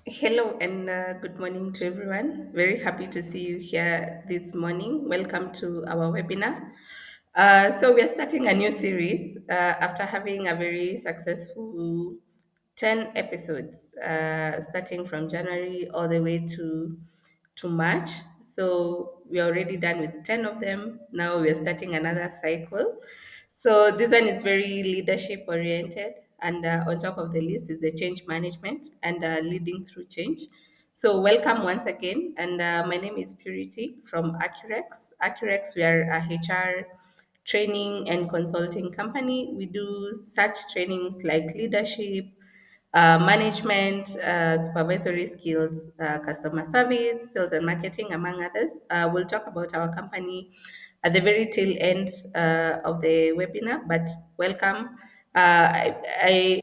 Hello and good morning to everyone. Very happy to see you here this morning. Welcome to our webinar. So, we are starting a new series after having a very successful 10 episodes, starting from January all the way to March. So, we are already done with 10 of them. Now, we are starting another cycle. So this one is very leadership oriented, and on top of the list is the change management and leading through change. So welcome once again, and my name is Purity from ACCUREX. ACCUREX, we are a HR training and consulting company. We do such trainings like leadership, management, supervisory skills, customer service, sales and marketing, among others. We'll talk about our company at the very tail end of the webinar, but welcome. I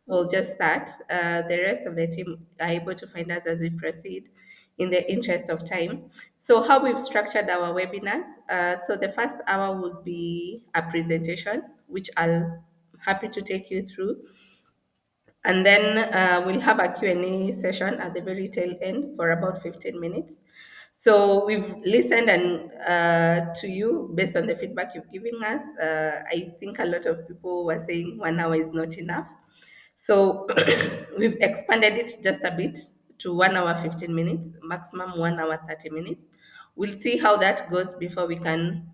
will just start. The rest of the team are able to find us as we proceed in the interest of time. So how we've structured our webinars. So the first hour will be a presentation, which I'll happy to take you through. And then we'll have a Q&A session at the very tail end for about 15 minutes. So we've listened and to you based on the feedback you've given us. I think a lot of people were saying 1 hour is not enough. So we've expanded it just a bit to 1 hour 15 minutes, maximum 1 hour 30 minutes. We'll see how that goes before we can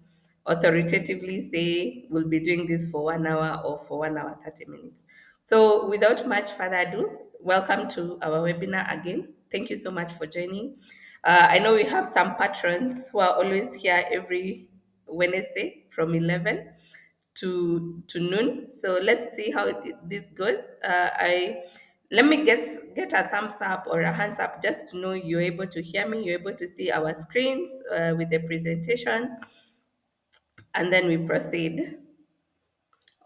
authoritatively say we'll be doing this for 1 hour or for 1 hour 30 minutes. So without much further ado, welcome to our webinar again. Thank you so much for joining. I know we have some patrons who are always here every Wednesday from 11 to noon. So let's see how this goes. I Let me get a thumbs up or a hands up just to know you're able to hear me. You're able to see our screens with the presentation, and then we proceed.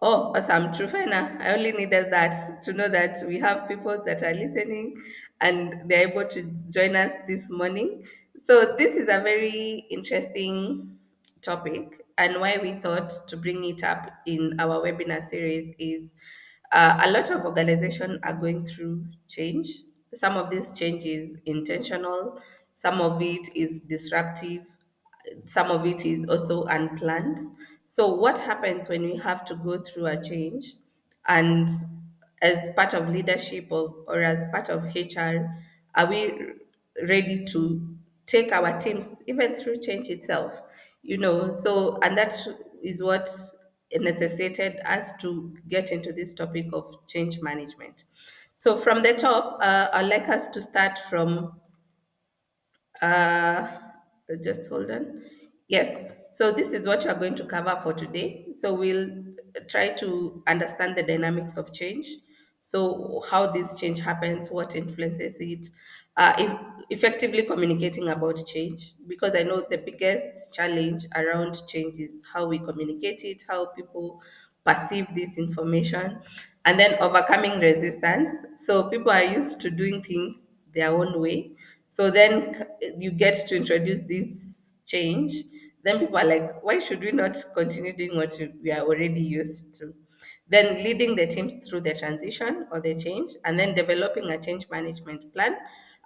Oh, awesome, Trufena. I only needed that to know that we have people that are listening and they're able to join us this morning. So, this is a very interesting topic, and why we thought to bring it up in our webinar series is a lot of organizations are going through change. Some of this change is intentional, some of it is disruptive, some of it is also unplanned. So, what happens when we have to go through a change, and as part of leadership or as part of HR, are we ready to take our teams even through change itself? So, and that is what necessitated us to get into this topic of change management. So, from the top, I'd like us to start from uh, just hold on. Yes. So this is what we are going to cover for today. So we'll try to understand the dynamics of change. So how this change happens, what influences it, if effectively communicating about change. Because I know the biggest challenge around change is how we communicate it, how people perceive this information, and then overcoming resistance. So people are used to doing things their own way. So then you get to introduce this change. Then people are like, why should we not continue doing what we are already used to? Then leading the teams through the transition or the change, and then developing a change management plan.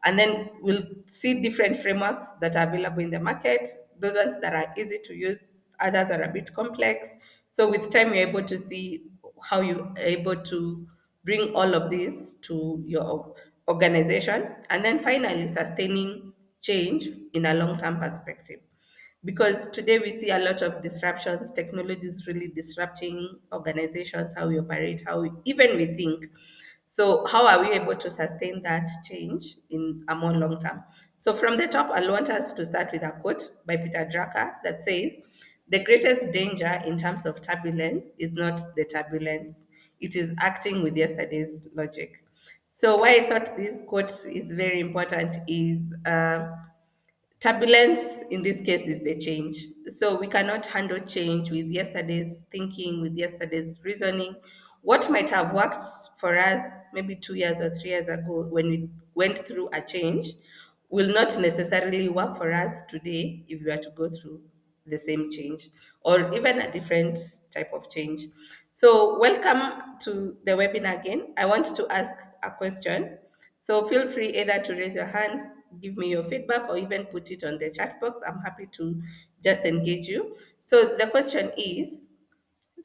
And then we'll see different frameworks that are available in the market, those ones that are easy to use, others are a bit complex. So with time, you're able to see how you are able to bring all of this to your organization. And then finally, sustaining change in a long term perspective. Because today we see a lot of disruptions, technology is really disrupting organizations, how we operate, even we think. So, how are we able to sustain that change in a more long term? So, from the top, I want us to start with a quote by Peter Drucker that says, "The greatest danger in terms of turbulence is not the turbulence, it is acting with yesterday's logic." So, why I thought this quote is very important is turbulence in this case is the change. So we cannot handle change with yesterday's thinking, with yesterday's reasoning. What might have worked for us maybe 2 years or 3 years ago when we went through a change will not necessarily work for us today if we are to go through the same change or even a different type of change. So, welcome to the webinar again. I want to ask a question. So, feel free either to raise your hand, give me your feedback, or even put it on the chat box. I'm happy to just engage you. So, the question is,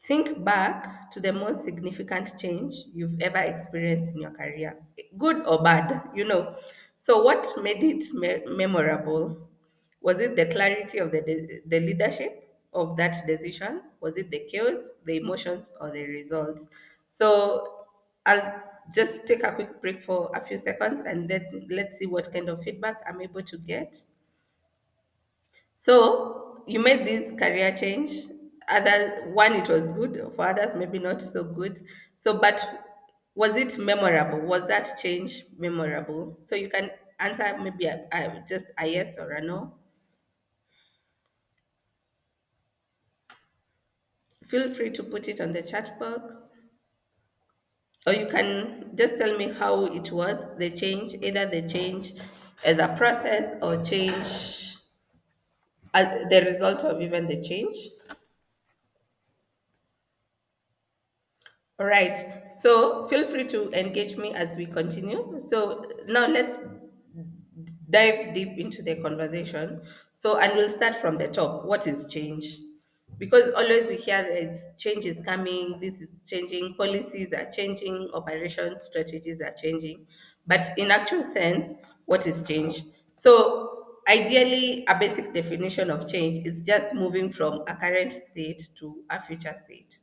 think back to the most significant change you've ever experienced in your career, good or bad, you know. So, what made it memorable? Was it the clarity of the leadership of that decision? Was it the chaos, the emotions, or the results? So, I'll just take a quick break for a few seconds and then let's see what kind of feedback I'm able to get. So you made this career change. Other one, it was good. For others, maybe not so good. So, but was it memorable? Was that change memorable? So you can answer maybe just a yes or a no. Feel free to put it on the chat box, or you can just tell me how it was the change, either the change as a process or change as the result of even the change. All right. So feel free to engage me as we continue. So now let's dive deep into the conversation. So, and we'll start from the top. What is change? Because always we hear that change is coming, this is changing, policies are changing, operation strategies are changing. But in actual sense, what is change? So, ideally, a basic definition of change is just moving from a current state to a future state.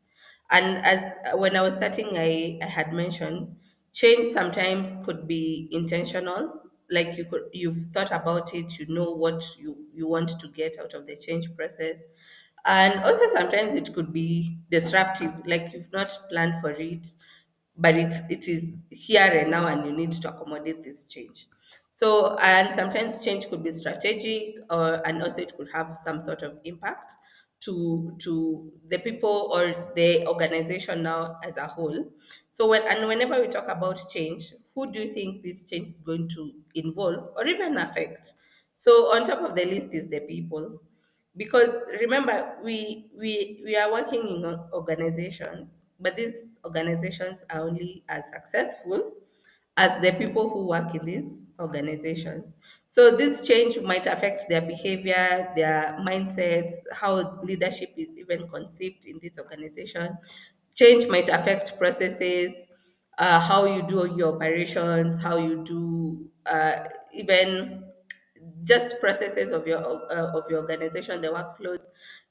And as when I was starting, I had mentioned change sometimes could be intentional, like you've thought about it, you know what you want to get out of the change process. And also sometimes it could be disruptive, like you've not planned for it, but it is here and now and you need to accommodate this change. So, and sometimes change could be strategic, or and also it could have some sort of impact to the people or the organization now as a whole. So whenever we talk about change, who do you think this change is going to involve or even affect? So on top of the list is the people, because remember we are working in organizations, but these organizations are only as successful as the people who work in these organizations. So this change might affect their behavior, their mindsets, how leadership is even conceived in this organization. Change might affect processes, how you do your operations, how you do even just processes of your organization, the workflows.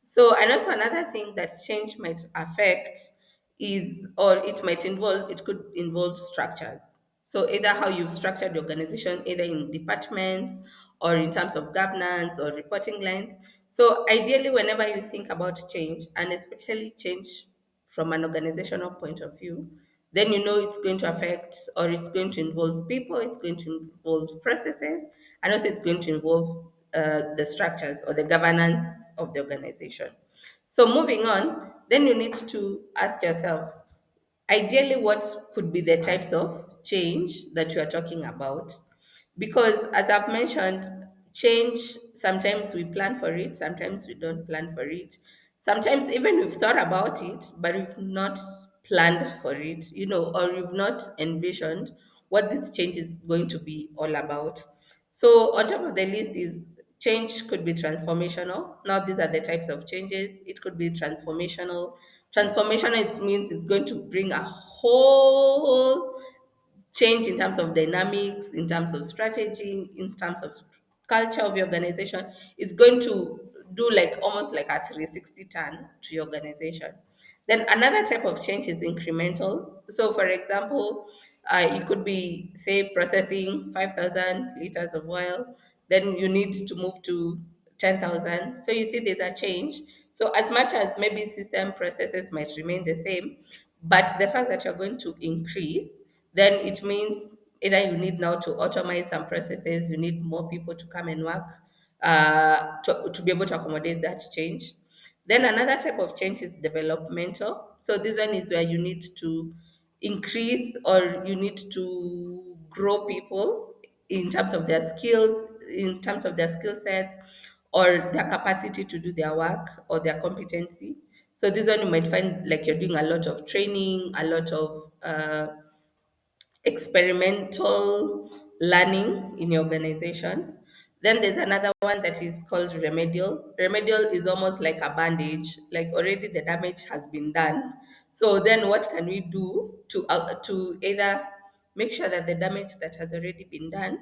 So, and also another thing that change might affect is, or it might involve, it could involve structures. So either how you've structured the organization, either in departments or in terms of governance or reporting lines. So ideally, whenever you think about change, and especially change from an organizational point of view, then you know it's going to affect, or it's going to involve people, it's going to involve processes, and also it's going to involve the structures or the governance of the organization. So moving on, then you need to ask yourself, ideally, what could be the types of change that you are talking about? Because as I've mentioned, change, sometimes we plan for it, sometimes we don't plan for it. Sometimes even we've thought about it, but we've not planned for it, you know, or we've not envisioned what this change is going to be all about. So on top of the list is change could be transformational. Now these are the types of changes. It could be transformational. Transformational, it means it's going to bring a whole change in terms of dynamics, in terms of strategy, in terms of culture of your organization. Is going to do like almost like a 360 turn to your organization. Then another type of change is incremental. So, for example, it could be, say, processing 5,000 liters of oil, then you need to move to 10,000. So, you see, there's a change. So, as much as maybe system processes might remain the same, but the fact that you're going to increase, then it means either you need now to automate some processes, you need more people to come and work to be able to accommodate that change. Then another type of change is developmental. So this one is where you need to increase or you need to grow people. in terms of their skills, in terms of their skill sets, or their capacity to do their work or their competency. So this one you might find like you're doing a lot of training, a lot of experimental learning in your organizations. Then there's another one that is called remedial. Remedial is almost like a bandage, like already the damage has been done. So then what can we do to either make sure that the damage that has already been done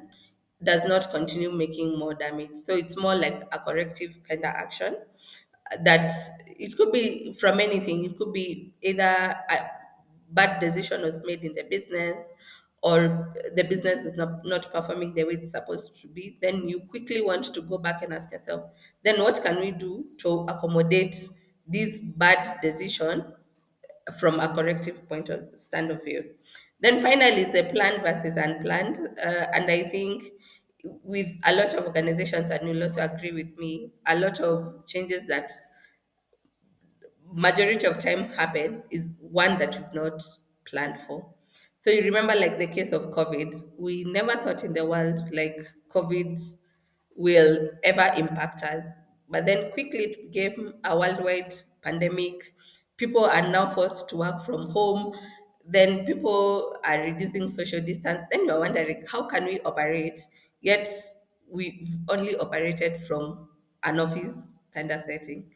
does not continue making more damage? So it's more like a corrective kind of action that it could be from anything. It could be either a bad decision was made in the business, or the business is not performing the way it's supposed to be. Then you quickly want to go back and ask yourself, then what can we do to accommodate this bad decision from a corrective point of stand of view? Then finally is the planned versus unplanned. And I think with a lot of organizations, and you'll also agree with me, a lot of changes that majority of time happens is one that we've not planned for. So you remember like the case of COVID, we never thought in the world like COVID will ever impact us. But then quickly it became a worldwide pandemic. People are now forced to work from home. Then people are reducing social distance. Then you're wondering, how can we operate? Yet we've only operated from an office kind of setting.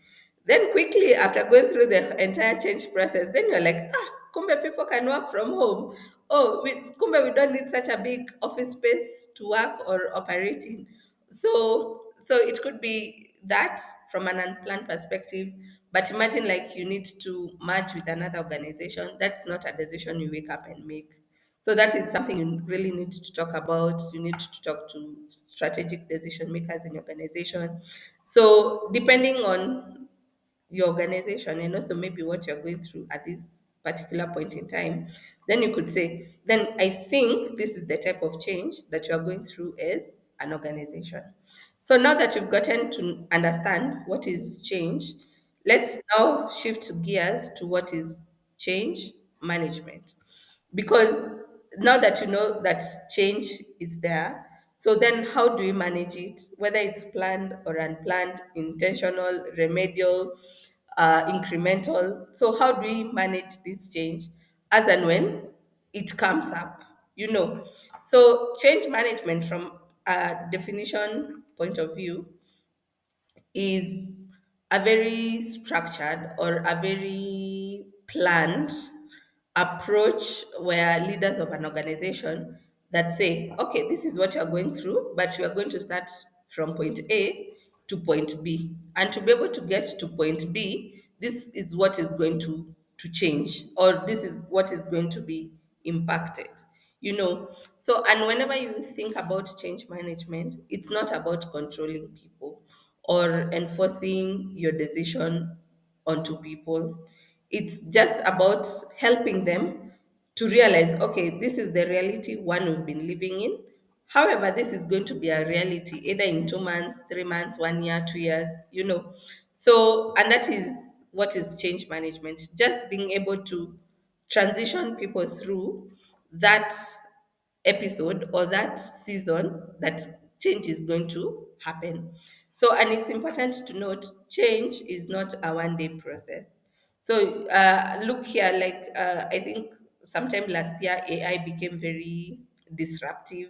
Then quickly, after going through the entire change process, then you're like, kumbe people can work from home. Oh, kumbe we don't need such a big office space to work or operate in. So it could be that from an unplanned perspective. But imagine like you need to merge with another organization. That's not a decision you wake up and make. So that is something you really need to talk about. You need to talk to strategic decision makers in your organization. So depending on your organization and also maybe what you're going through at this particular point in time, then you could say, then I think this is the type of change that you are going through as an organization. So now that you've gotten to understand what is change, let's now shift gears to what is change management. Because now that you know that change is there, so then how do you manage it, whether it's planned or unplanned, intentional, remedial, incremental? So how do we manage this change as and when it comes up, so change management from a definition point of view is a very structured or a very planned approach where leaders of an organization that say, okay, this is what you're going through, but you are going to start from point A to point B. And to be able to get to point B, this is what is going to change, or this is what is going to be impacted. So and whenever you think about change management, it's not about controlling people or enforcing your decision onto people. It's just about helping them to realize, okay, this is the reality one we've been living in. However, this is going to be a reality either in 2 months, 3 months, 1 year, 2 years. So, and that is what is change management, just being able to transition people through that episode or that season that change is going to happen. So, and it's important to note change is not a 1 day process. So, look here, like I think sometime last year, AI became very disruptive,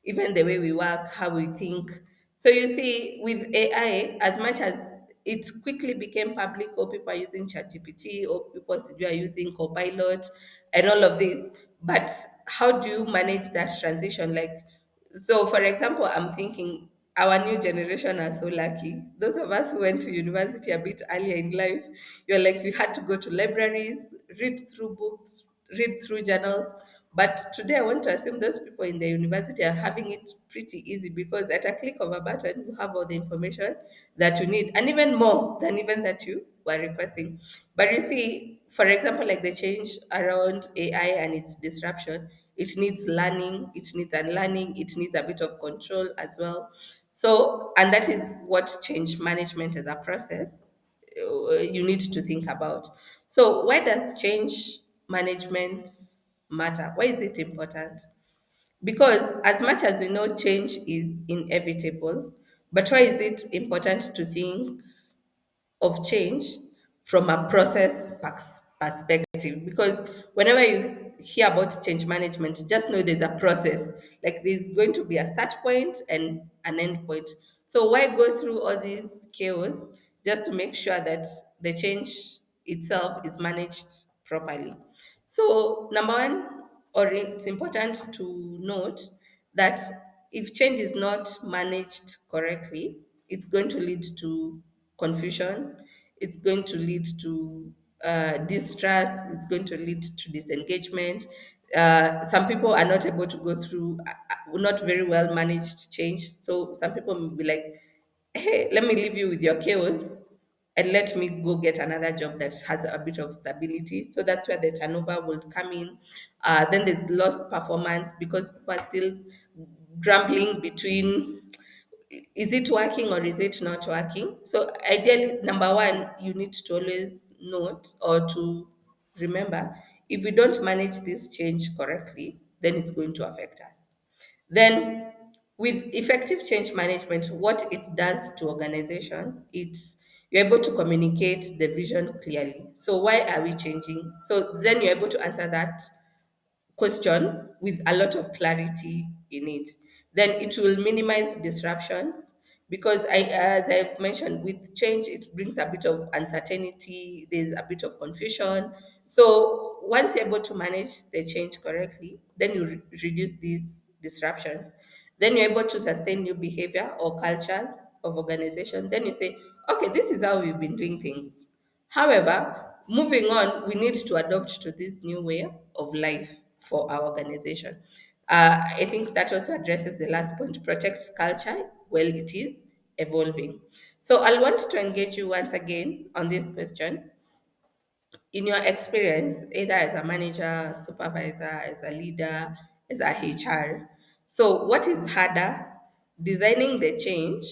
even the way we work, how we think. So you see, with AI, as much as it quickly became public, or people are using ChatGPT, or people are using Copilot, and all of this, but how do you manage that transition? Like, so for example, I'm thinking our new generation are so lucky. Those of us who went to university a bit earlier in life, you're like, we had to go to libraries, read through books, read through journals. But today, I want to assume those people in the university are having it pretty easy, because at a click of a button, you have all the information that you need, and even more than even that you were requesting. But you see, for example, like the change around AI and its disruption, it needs learning, it needs unlearning, it needs a bit of control as well. So, and that is what change management as a process you need to think about. So, why does change management matter? Why is it important? Because as much as we know change is inevitable, but why is it important to think of change from a process perspective? Because whenever you hear about change management, just know there's a process. Like there's going to be a start point and an end point. So why go through all these chaos just to make sure that the change itself is managed properly? So number one, or it's important to note that if change is not managed correctly, it's going to lead to confusion, it's going to lead to distrust, it's going to lead to disengagement. Some people are not able to go through not very well managed change. So some people will be like, hey, let me leave you with your chaos and let me go get another job that has a bit of stability. So that's where the turnover will come in. Then there's lost performance because people are still grumbling between is it working or is it not working. So ideally, number one, you need to always note or to remember, if we don't manage this change correctly, then it's going to affect us. Then, with effective change management, what it does to organizations, it's you're able to communicate the vision clearly. So why are we changing? So then you're able to answer that question with a lot of clarity in it. Then it will minimize disruptions because as I've mentioned, with change it brings a bit of uncertainty. There's a bit of confusion. So once you're able to manage the change correctly, then you reduce these disruptions. Then you're able to sustain new behavior or cultures of organization. Then you say, okay, this is how we've been doing things. However, moving on, we need to adopt to this new way of life for our organization. I think that also addresses the last point, protects culture while it is evolving. So I'll want to engage you once again on this question. In your experience, either as a manager, supervisor, as a leader, as a HR, so what is harder, designing the change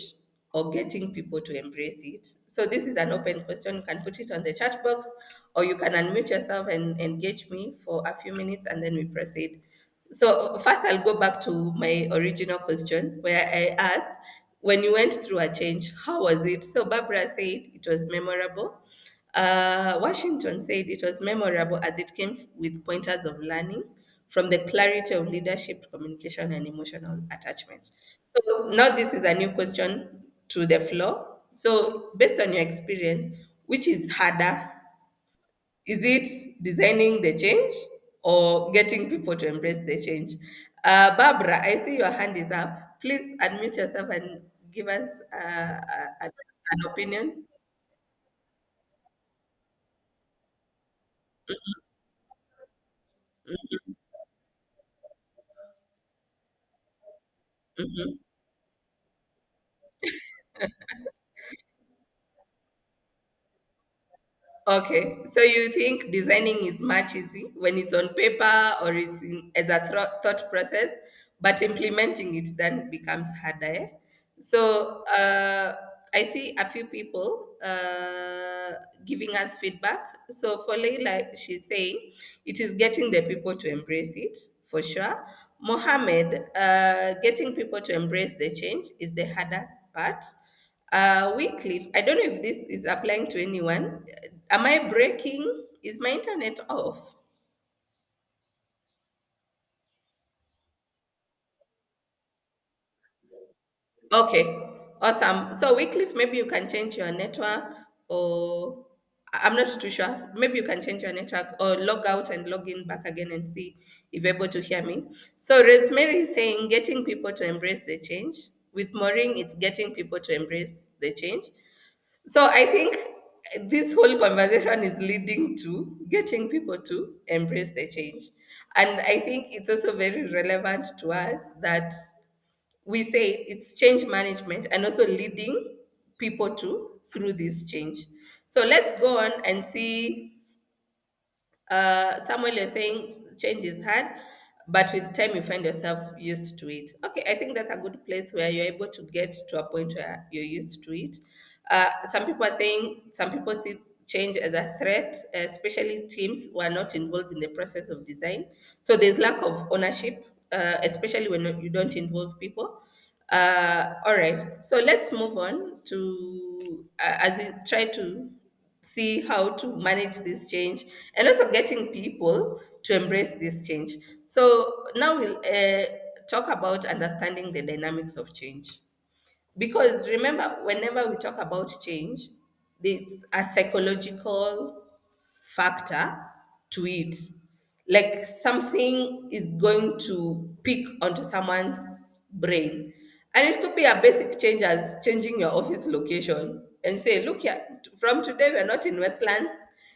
or getting people to embrace it? So this is an open question. You can put it on the chat box or you can unmute yourself and engage me for a few minutes and then we proceed. So first I'll go back to my original question where I asked, when you went through a change, how was it? So Barbara said it was memorable. Washington said it was memorable as it came with pointers of learning from the clarity of leadership, communication, and emotional attachment. So now this is a new question to the floor. So based on your experience, which is harder? Is it designing the change or getting people to embrace the change? Barbara, I see your hand is up. Please unmute yourself and give us an opinion. Mhm. Okay, so you think designing is much easy when it's on paper or it's as a thought process, but implementing it then becomes harder. Eh? So I see a few people giving us feedback. So for Leila, she's saying it is getting the people to embrace it for sure. Mohammed, getting people to embrace the change is the harder part. Wycliffe, I don't know if this is applying to anyone. Am I breaking? Is my internet off? Okay, awesome. So Wycliffe, maybe you can change your network or I'm not too sure. Maybe you can change your network or log out and log in back again and see if you're able to hear me. So Rosemary is saying getting people to embrace the change. With Maureen, it's getting people to embrace the change. So I think this whole conversation is leading to getting people to embrace the change. And I think it's also very relevant to us that we say it's change management and also leading people to through this change. So let's go on and see Samuel, you're saying change is hard, but with time you find yourself used to it. Okay, I think that's a good place where you're able to get to a point where you're used to it. Some people are saying some people see change as a threat, especially teams who are not involved in the process of design. So there's lack of ownership. especially when you don't involve people. All right, so let's move on to as we try to see how to manage this change and also getting people to embrace this change. So now we'll talk about understanding the dynamics of change. Because remember, whenever we talk about change, there's a psychological factor to it. Like something is going to pick onto someone's brain. And it could be a basic change as changing your office location and say, look here, from today we're not in Westlands,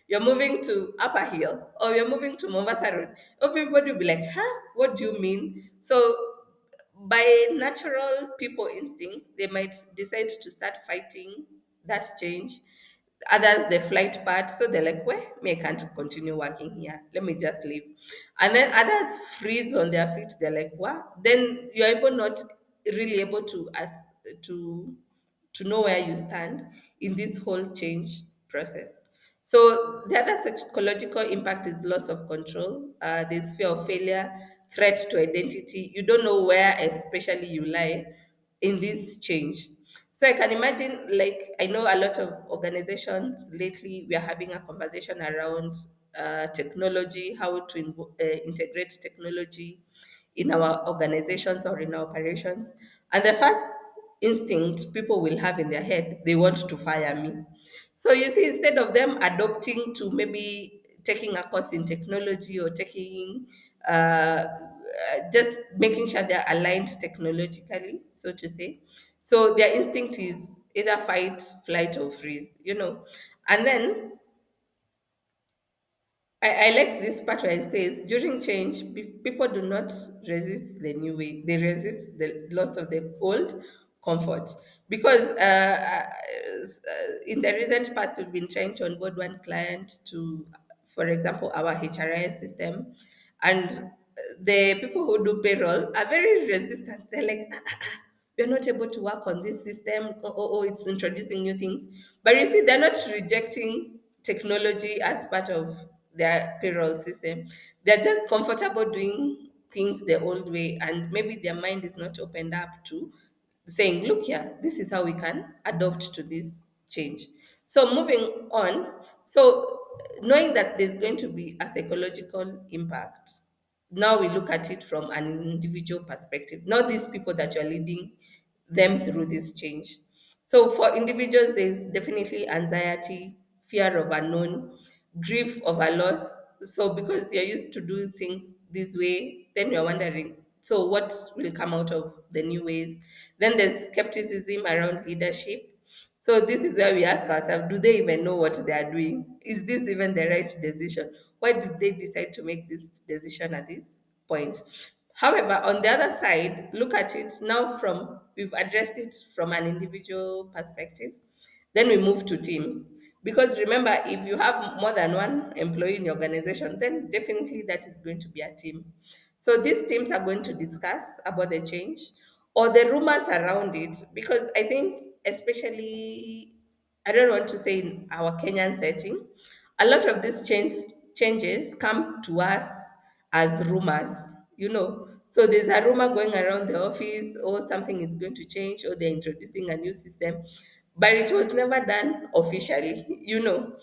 you're moving to Upper Hill or you're moving to Mombasa Road. Everybody will be like, huh? What do you mean? So by natural people instincts, they might decide to start fighting that change. Others, the flight part, so they're like, well, me, I can't continue working here. Let me just leave. And then others freeze on their feet. They're like, what? Then you're able not really able to to to know where you stand in this whole change process. So the other psychological impact is loss of control. There's fear of failure, threat to identity. You don't know where, especially you lie in this change. So I can imagine, like, I know a lot of organizations lately, we are having a conversation around technology, how to integrate technology in our organizations or in our operations. And the first instinct people will have in their head, they want to fire me. So you see, instead of them adopting to maybe taking a course in technology or taking just making sure they're aligned technologically, so to say. So their instinct is either fight, flight, or freeze, you know. And then I like this part where it says during change, people do not resist the new way; they resist the loss of the old comfort. Because in the recent past, we've been trying to onboard one client to, for example, our HRIS system, and the people who do payroll are very resistant. They're like, we're not able to work on this system. It's introducing new things. But you see, they're not rejecting technology as part of their payroll system. They're just comfortable doing things the old way, and maybe their mind is not opened up to saying, look here, this is how we can adopt to this change. So moving on, so knowing that there's going to be a psychological impact, now we look at it from an individual perspective, not these people that you're leading them through this change. So for individuals, there's definitely anxiety, fear of unknown, grief over loss. So because you're used to doing things this way, then you're wondering, so what will come out of the new ways? Then there's skepticism around leadership. So this is where we ask ourselves, do they even know what they are doing? Is this even the right decision? Why did they decide to make this decision at this point? However, on the other side, look at it now from, we've addressed it from an individual perspective. Then we move to teams. Because remember, if you have more than one employee in your organization, then definitely that is going to be a team. So these teams are going to discuss about the change or the rumors around it. Because I think, especially, I don't want to say in our Kenyan setting, a lot of these changes come to us as rumors, you know. So there's a rumor going around the office, or something is going to change, or they're introducing a new system, but it was never done officially, you know.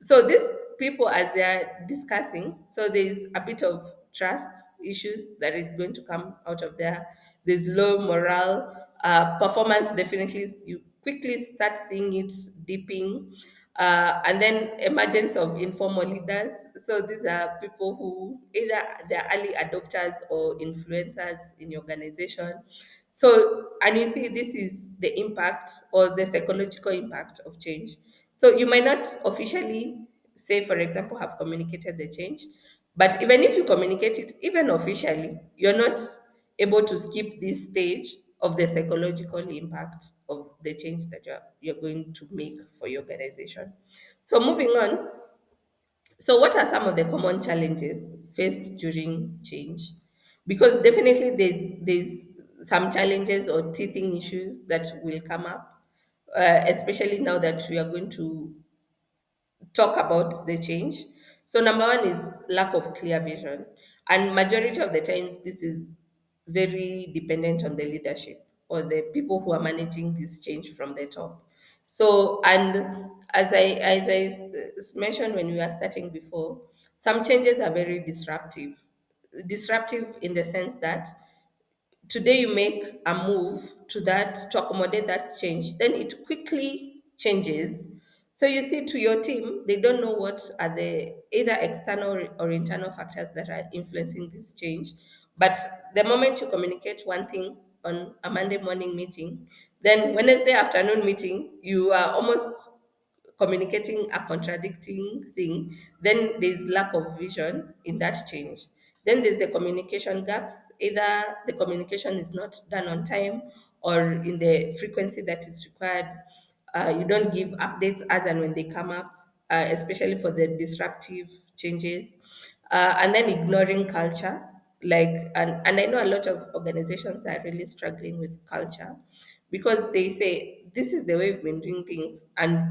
So these people, as they are discussing, so there's a bit of trust issues that is going to come out of there. There's low morale, performance definitely. You quickly start seeing it dipping, and then emergence of informal leaders. So these are people who either they're early adopters or influencers in your organization. So, and you see, this is the impact or the psychological impact of change. So you might not officially say, for example, have communicated the change, but even if you communicate it, even officially, you're not able to skip this stage of the psychological impact of the change that you're going to make for your organization. So moving on, so what are some of the common challenges faced during change? Because definitely there's some challenges or teething issues that will come up, especially now that we are going to talk about the change. So number one is lack of clear vision, and majority of the time this is very dependent on the leadership or the people who are managing this change from the top. So, and as I mentioned when we were starting before, some changes are very disruptive. Disruptive in the sense that today you make a move to accommodate that change, then it quickly changes. So you see, to your team, they don't know what are the either external or internal factors that are influencing this change. But the moment you communicate one thing on a Monday morning meeting, then Wednesday afternoon meeting, you are almost communicating a contradicting thing. Then there's lack of vision in that change. Then there's the communication gaps. Either the communication is not done on time or in the frequency that is required. You don't give updates as and when they come up, especially for the disruptive changes. And then ignoring culture. And I know a lot of organizations are really struggling with culture because they say this is the way we've been doing things and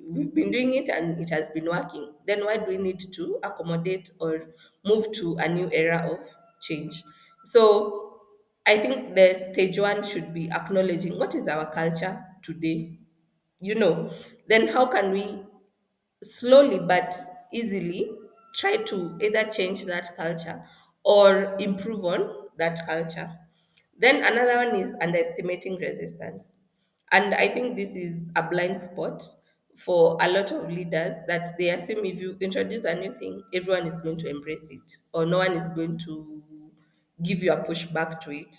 we've been doing it and it has been working. Then why do we need to accommodate or move to a new era of change? So I think the stage one should be acknowledging what is our culture today, you know, then how can we slowly but easily try to either change that culture or improve on that culture. Then another one is underestimating resistance. And I think this is a blind spot for a lot of leaders that they assume if you introduce a new thing, everyone is going to embrace it or no one is going to give you a pushback to it.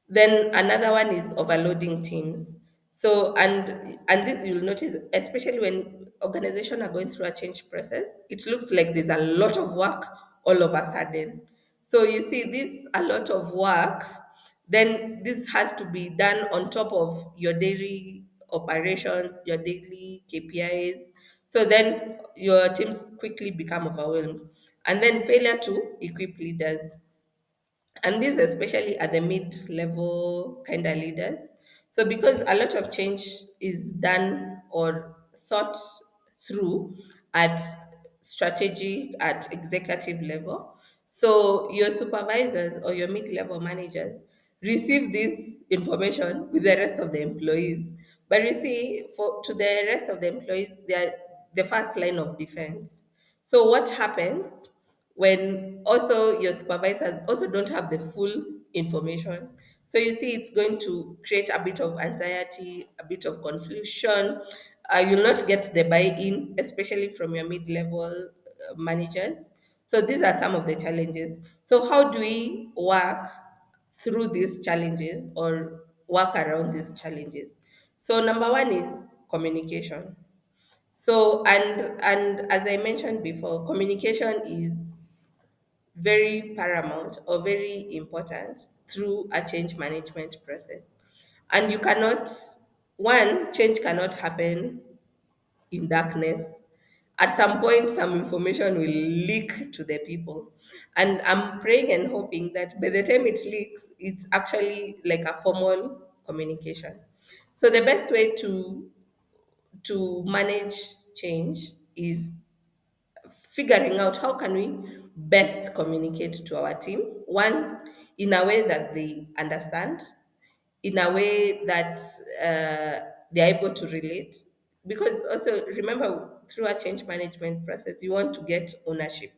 Then another one is overloading teams. So and this you'll notice, especially when organizations are going through a change process, it looks like there's a lot of work all of a sudden. So you see this a lot of work, then this has to be done on top of your daily operations, your daily KPIs. So then your teams quickly become overwhelmed. And then failure to equip leaders, and these especially are the mid-level kind of leaders. So because a lot of change is done or thought through at strategic, at executive level, so your supervisors or your mid-level managers receive this information with the rest of the employees. But you see, for to the rest of the employees, they are the first line of defense. So what happens when also your supervisors also don't have the full information? So you see, it's going to create a bit of anxiety, a bit of confusion. You'll not get the buy-in, especially from your mid-level managers. So these are some of the challenges. So how do we work through these challenges or work around these challenges? So number one is communication. So and as I mentioned before, communication is very paramount or very important through a change management process. And you cannot, one, change cannot happen in darkness. At some point, some information will leak to the people. And I'm praying and hoping that by the time it leaks, it's actually like a formal communication. So the best way to manage change is figuring out how can we best communicate to our team, one, in a way that they understand, in a way that they're able to relate. Because also remember, through a change management process, you want to get ownership.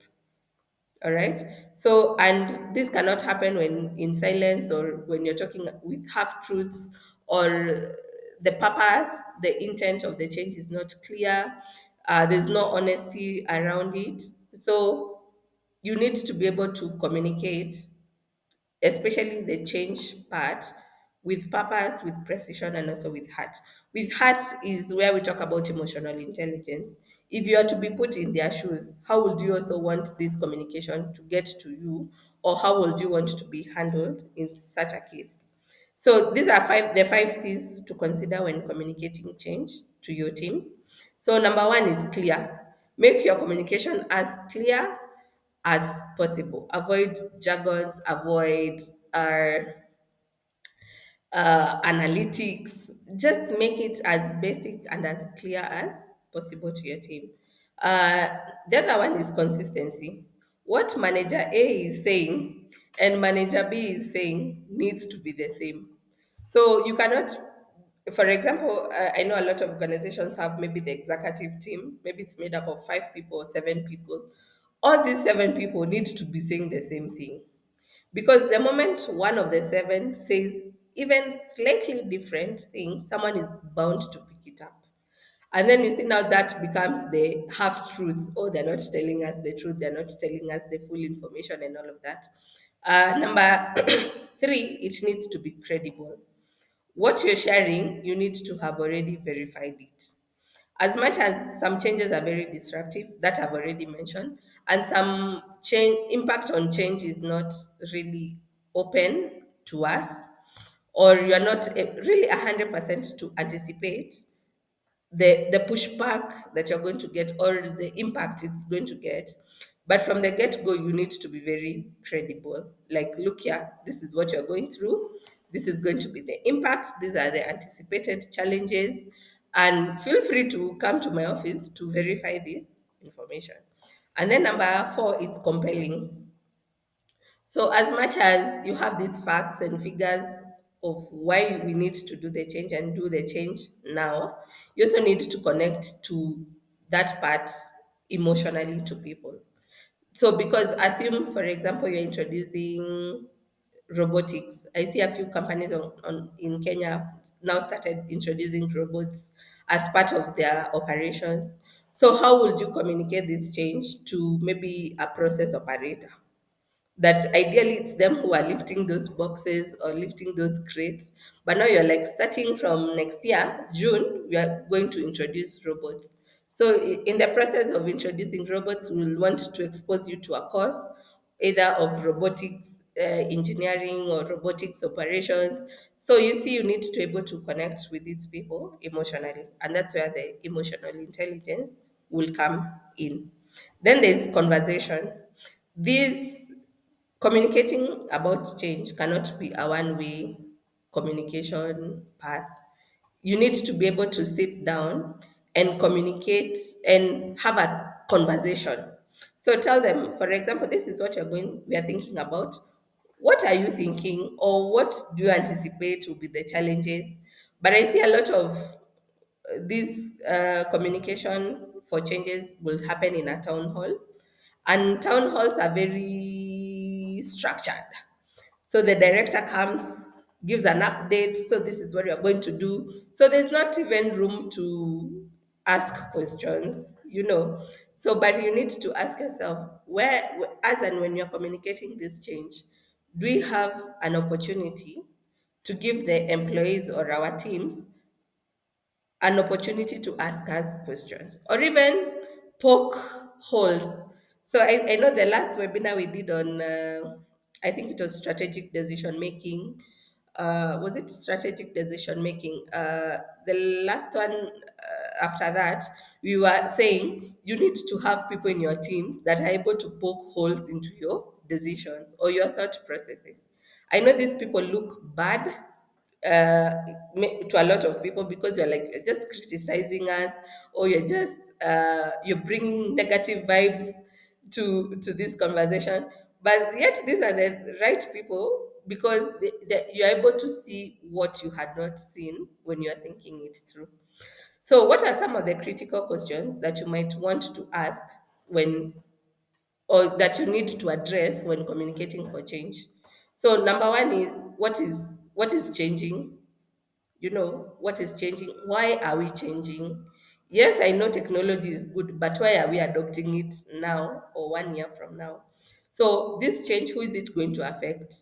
All right. So, and this cannot happen when in silence or when you're talking with half truths or the purpose, the intent of the change is not clear. There's no honesty around it. So, you need to be able to communicate, especially the change part, with purpose, with precision, and also with heart. With heart is where we talk about emotional intelligence. If you are to be put in their shoes, how would you also want this communication to get to you, or how would you want to be handled in such a case? So these are the five C's to consider when communicating change to your teams. So number one is clear. Make your communication as clear as possible. Avoid jargons, avoid uh, analytics. Just make it as basic and as clear as possible to your team. Uh, the other one is consistency. What manager A is saying, and manager B is saying needs to be the same. So you cannot, for example, I know a lot of organizations have maybe the executive team, maybe it's made up of 5 people or 7 people. All these 7 people need to be saying the same thing. Because the moment one of the 7 says even slightly different thing, someone is bound to pick it up. And then you see now that becomes the half truths. Oh, they're not telling us the truth, they're not telling us the full information, and all of that. Number 3, it needs to be credible. What you're sharing, you need to have already verified it. As much as some changes are very disruptive, that I've already mentioned, and some change impact on change is not really open to us, or you are not really 100% to anticipate the pushback that you're going to get or the impact it's going to get. But from the get-go, you need to be very credible. Like, look here, this is what you're going through. This is going to be the impact. These are the anticipated challenges. And feel free to come to my office to verify this information. And then number 4 is compelling. So, as much as you have these facts and figures of why we need to do the change and do the change now, you also need to connect to that part emotionally to people. So, because assume, for example, you're introducing robotics. I see a few companies in Kenya now started introducing robots as part of their operations. So, how would you communicate this change to maybe a process operator? That ideally it's them who are lifting those boxes or lifting those crates. But now you're like, starting from next year, June, we are going to introduce robots. So in the process of introducing robots, we'll want to expose you to a course either of robotics engineering or robotics operations. So you see, you need to be able to connect with these people emotionally, and that's where the emotional intelligence will come in. Then there's conversation. These Communicating about change cannot be a one way communication path. You need to be able to sit down and communicate and have a conversation. So tell them, for example, this is what we are thinking about. What are you thinking, or what do you anticipate will be the challenges? But I see a lot of this communication for changes will happen in a town hall, and town halls are very structured. So the director comes, gives an update. So this is what you're going to do. So there's not even room to ask questions. So, but you need to ask yourself, as and when you're communicating this change, do we have an opportunity to give the employees or our teams an opportunity to ask us questions or even poke holes. So I know the last webinar we did on, I think it was strategic decision making. Was it strategic decision making? The last one after that, we were saying you need to have people in your teams that are able to poke holes into your decisions or your thought processes. I know these people look bad uh, to a lot of people because you're like, you're just criticizing us, or you're bringing negative vibes to this conversation. But yet these are the right people because you're able to see what you had not seen when you're thinking it through. So what are some of the critical questions that you might want to ask when or that you need to address when communicating for change? So number one is, what is changing? What is changing? Why are we changing? Yes, I know technology is good, but why are we adopting it now or 1 year from now? So this change, who is it going to affect?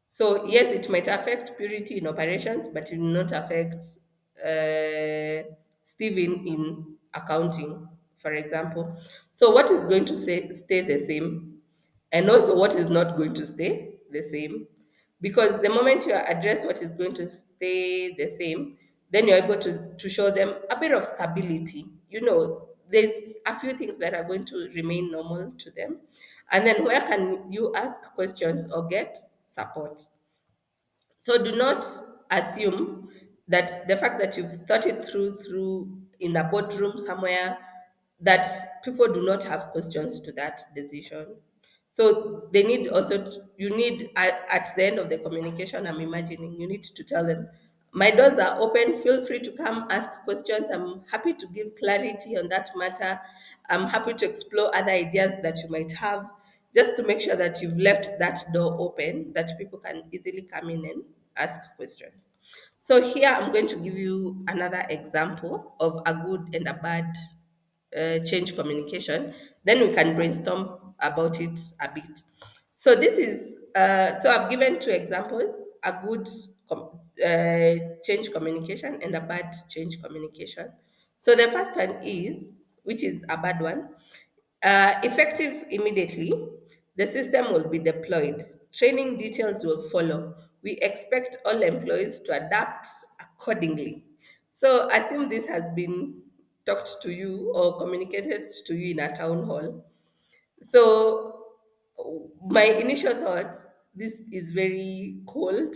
So yes, it might affect purity in operations, but it will not affect Stephen in accounting, for example. So what is going to stay the same, and also what is not going to stay the same? Because the moment you address what is going to stay the same, then you're able to show them a bit of stability. There's a few things that are going to remain normal to them. And then where can you ask questions or get support? So do not assume that the fact that you've thought it through in a boardroom somewhere, that people do not have questions to that decision. So they need also, you need at the end of the communication, I'm imagining, you need to tell them, my doors are open, feel free to come ask questions. I'm happy to give clarity on that matter. I'm happy to explore other ideas that you might have, just to make sure that you've left that door open, that people can easily come in and ask questions. So here I'm going to give you another example of a good and a bad change communication. Then we can brainstorm about it a bit. So this is so I've given two examples: a good change communication and a bad change communication. So the first one is, which is a bad one, effective immediately. The system will be deployed. Training details will follow. We expect all employees to adapt accordingly. So assume this has been talked to you or communicated to you in a town hall. So my initial thoughts, this is very cold.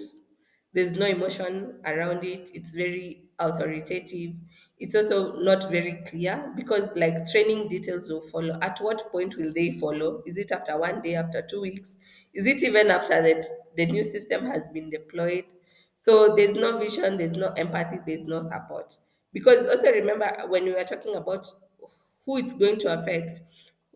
There's no emotion around it. It's very authoritative. It's also not very clear because like training details will follow. At what point will they follow? Is it after 1 day, after 2 weeks? Is it even after that the new system has been deployed? So there's no vision, there's no empathy, there's no support. Because also remember when we were talking about who it's going to affect.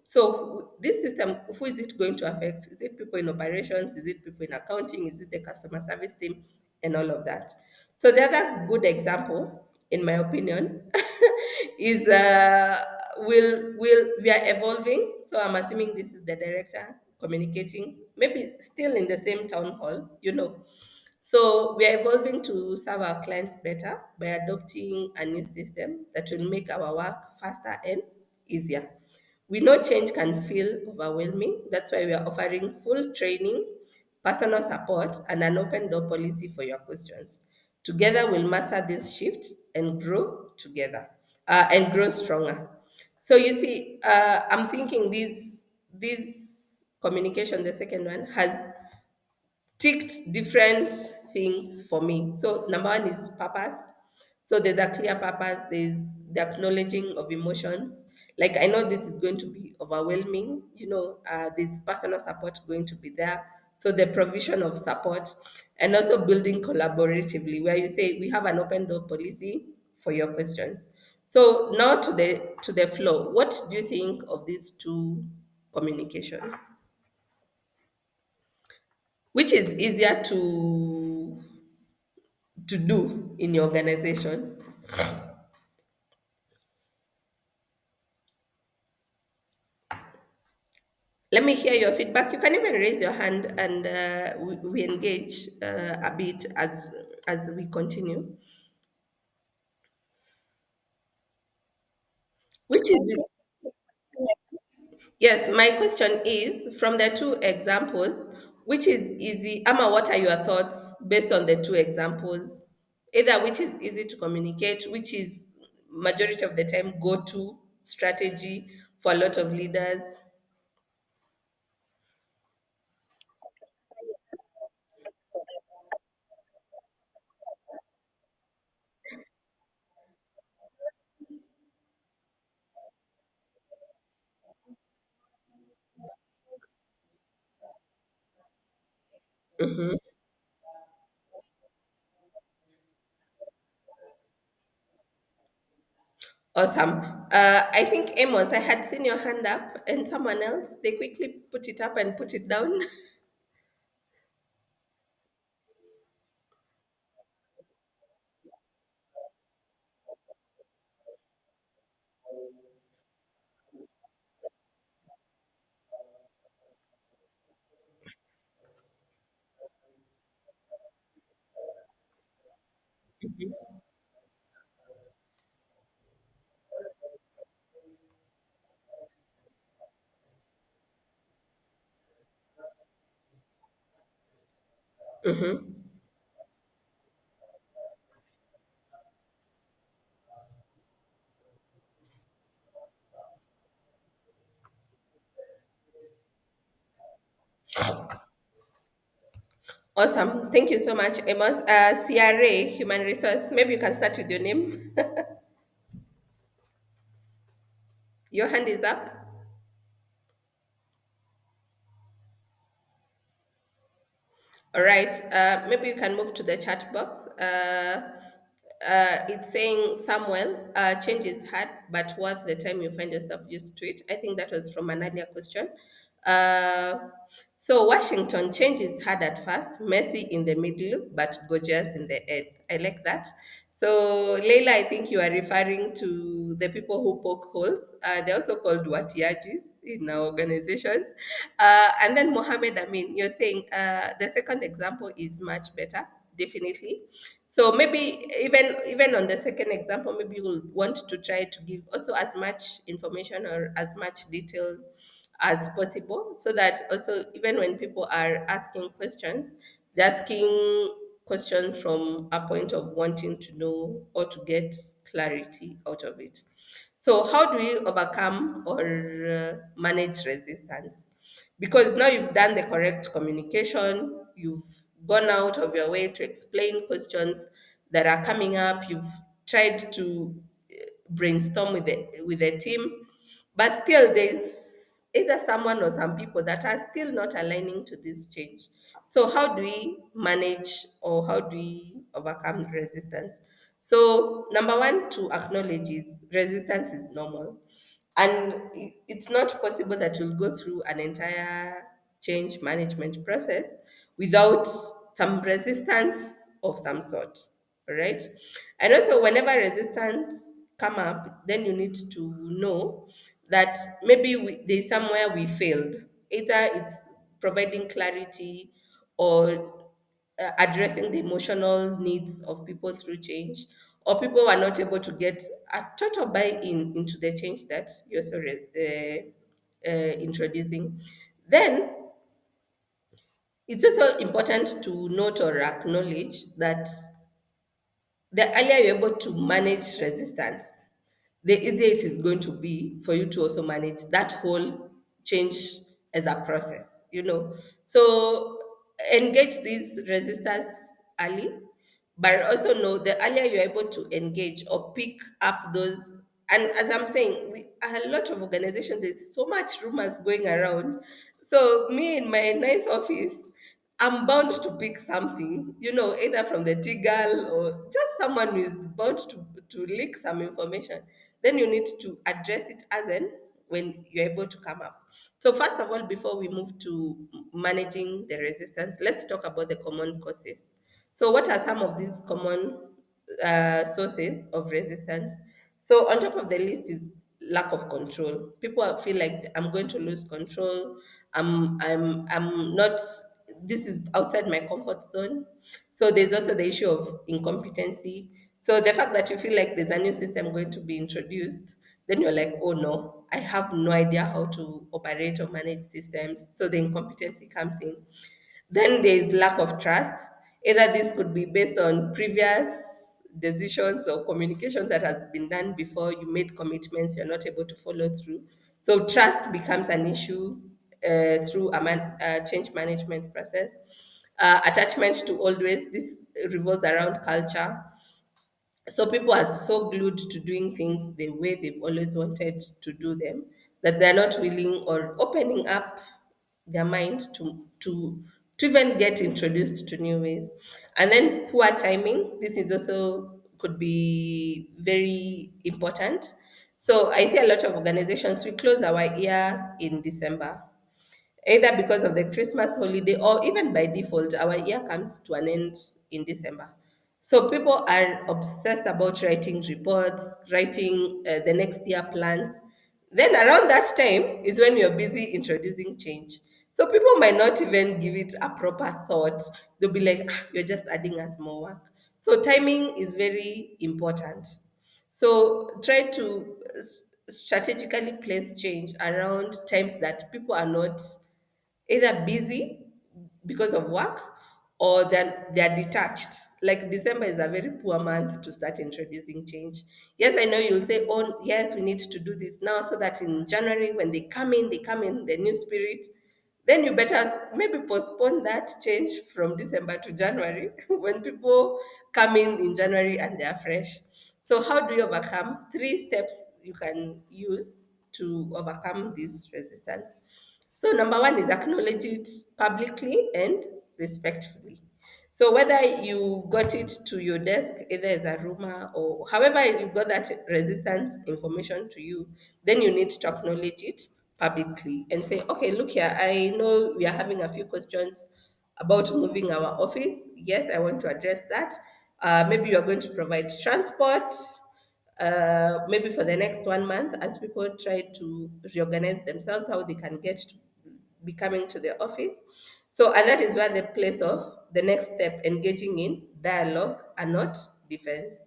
So this system, who is it going to affect? Is it people in operations? Is it people in accounting? Is it the customer service team? And all of that. So the other good example, in my opinion, is will we are evolving. So I'm assuming this is the director communicating, maybe still in the same town hall, so we are evolving to serve our clients better by adopting a new system that will make our work faster and easier. We know change can feel overwhelming. That's why we are offering full training, personal support, and an open door policy for your questions. Together, we'll master this shift and grow together and grow stronger. So you see, I'm thinking this communication, the second one, has ticked different things for me. So number one is purpose. So there's a clear purpose, there's the acknowledging of emotions. Like I know this is going to be overwhelming, there's personal support going to be there. So the provision of support and also building collaboratively, where you say we have an open door policy for your questions. So now to the flow. What do you think of these two communications? Which is easier to do in your organization? Let me hear your feedback. You can even raise your hand and we engage a bit as we continue. Which is Yes, my question is from the two examples, which is easy? Ama, what are your thoughts based on the two examples? Either which is easy to communicate, which is majority of the time go to strategy for a lot of leaders. Mhm. Awesome. I think Amos, I had seen your hand up, and someone else, they quickly put it up and put it down. Mhm. Awesome. Thank you so much, Amos. CRA, Human Resource. Maybe you can start with your name. Your hand is up. All right, maybe you can move to the chat box. It's saying, Samuel, change is hard, but worth the time you find yourself used to it. I think that was from an earlier question. Uh, so, Washington, change is hard at first, messy in the middle, but gorgeous in the end. I like that. So, Leila, I think you are referring to the people who poke holes. They're also called watiajis in our organizations. And then Mohammed Amin, you're saying the second example is much better, definitely. So maybe even on the second example, maybe you'll want to try to give also as much information or as much detail as possible, so that also even when people are asking questions, they're asking questions from a point of wanting to know or to get clarity out of it. So, how do we overcome or manage resistance? Because now you've done the correct communication, you've gone out of your way to explain questions that are coming up, you've tried to brainstorm with the team, but still there's either someone or some people that are still not aligning to this change. So how do we manage or how do we overcome resistance? So number one, to acknowledge is resistance is normal, and it's not possible that you'll go through an entire change management process without some resistance of some sort. All right. And also, whenever resistance come up, then you need to know that maybe there's somewhere we failed. Either it's providing clarity or addressing the emotional needs of people through change, or people are not able to get a total buy-in into the change that you're introducing. Then it's also important to note or acknowledge that the earlier you're able to manage resistance, the easier it is going to be for you to also manage that whole change as a process, you know. So engage these resistors early, but also know the earlier you're able to engage or pick up those. And as I'm saying, we a lot of organizations, there's so much rumors going around. So me in my nice office, I'm bound to pick something, you know, either from the Tigal or just someone who is bound to leak some information. Then you need to address it as in when you're able to come up. So, first of all, before we move to managing the resistance, let's talk about the common causes. So, what are some of these common sources of resistance? So, on top of the list is lack of control. People feel like I'm going to lose control. I'm not. This is outside my comfort zone. So there's also the issue of incompetency. So the fact that you feel like there's a new system going to be introduced, then you're like, oh no, I have no idea how to operate or manage systems. So the incompetency comes in. Then there is lack of trust. Either this could be based on previous decisions or communication that has been done before, you made commitments, you're not able to follow through. So trust becomes an issue through a change management process. Attachment to old ways, this revolves around culture. So people are so glued to doing things the way they've always wanted to do them that they're not willing or opening up their mind to even get introduced to new ways. And then poor timing, this is also could be very important. So I see a lot of organizations, we close our year in December, either because of the Christmas holiday or even by default, our year comes to an end in December. So people are obsessed about writing reports, writing the next year plans. Then around that time is when you're busy introducing change. So people might not even give it a proper thought. They'll be like, "Ah, you're just adding us more work." So timing is very important. So try to strategically place change around times that people are not either busy because of work or they're detached. Like December is a very poor month to start introducing change. Yes, I know you'll say, oh, yes, we need to do this now so that in January, when they come in the new spirit. Then you better maybe postpone that change from December to January when people come in January and they are fresh. So, how do you overcome? Three steps you can use to overcome this resistance. So, number one is acknowledge it publicly and respectfully. So whether you got it to your desk either as a rumor or however you got that resistance information to you, then you need to acknowledge it publicly and say, okay, look here, I know we are having a few questions about moving our office. Yes, I want to address that. Maybe you are going to provide transport, maybe for the next 1 month as people try to reorganize themselves, how they can get to be coming to the office. So, and that is where the place of the next step, engaging in dialogue and not defense.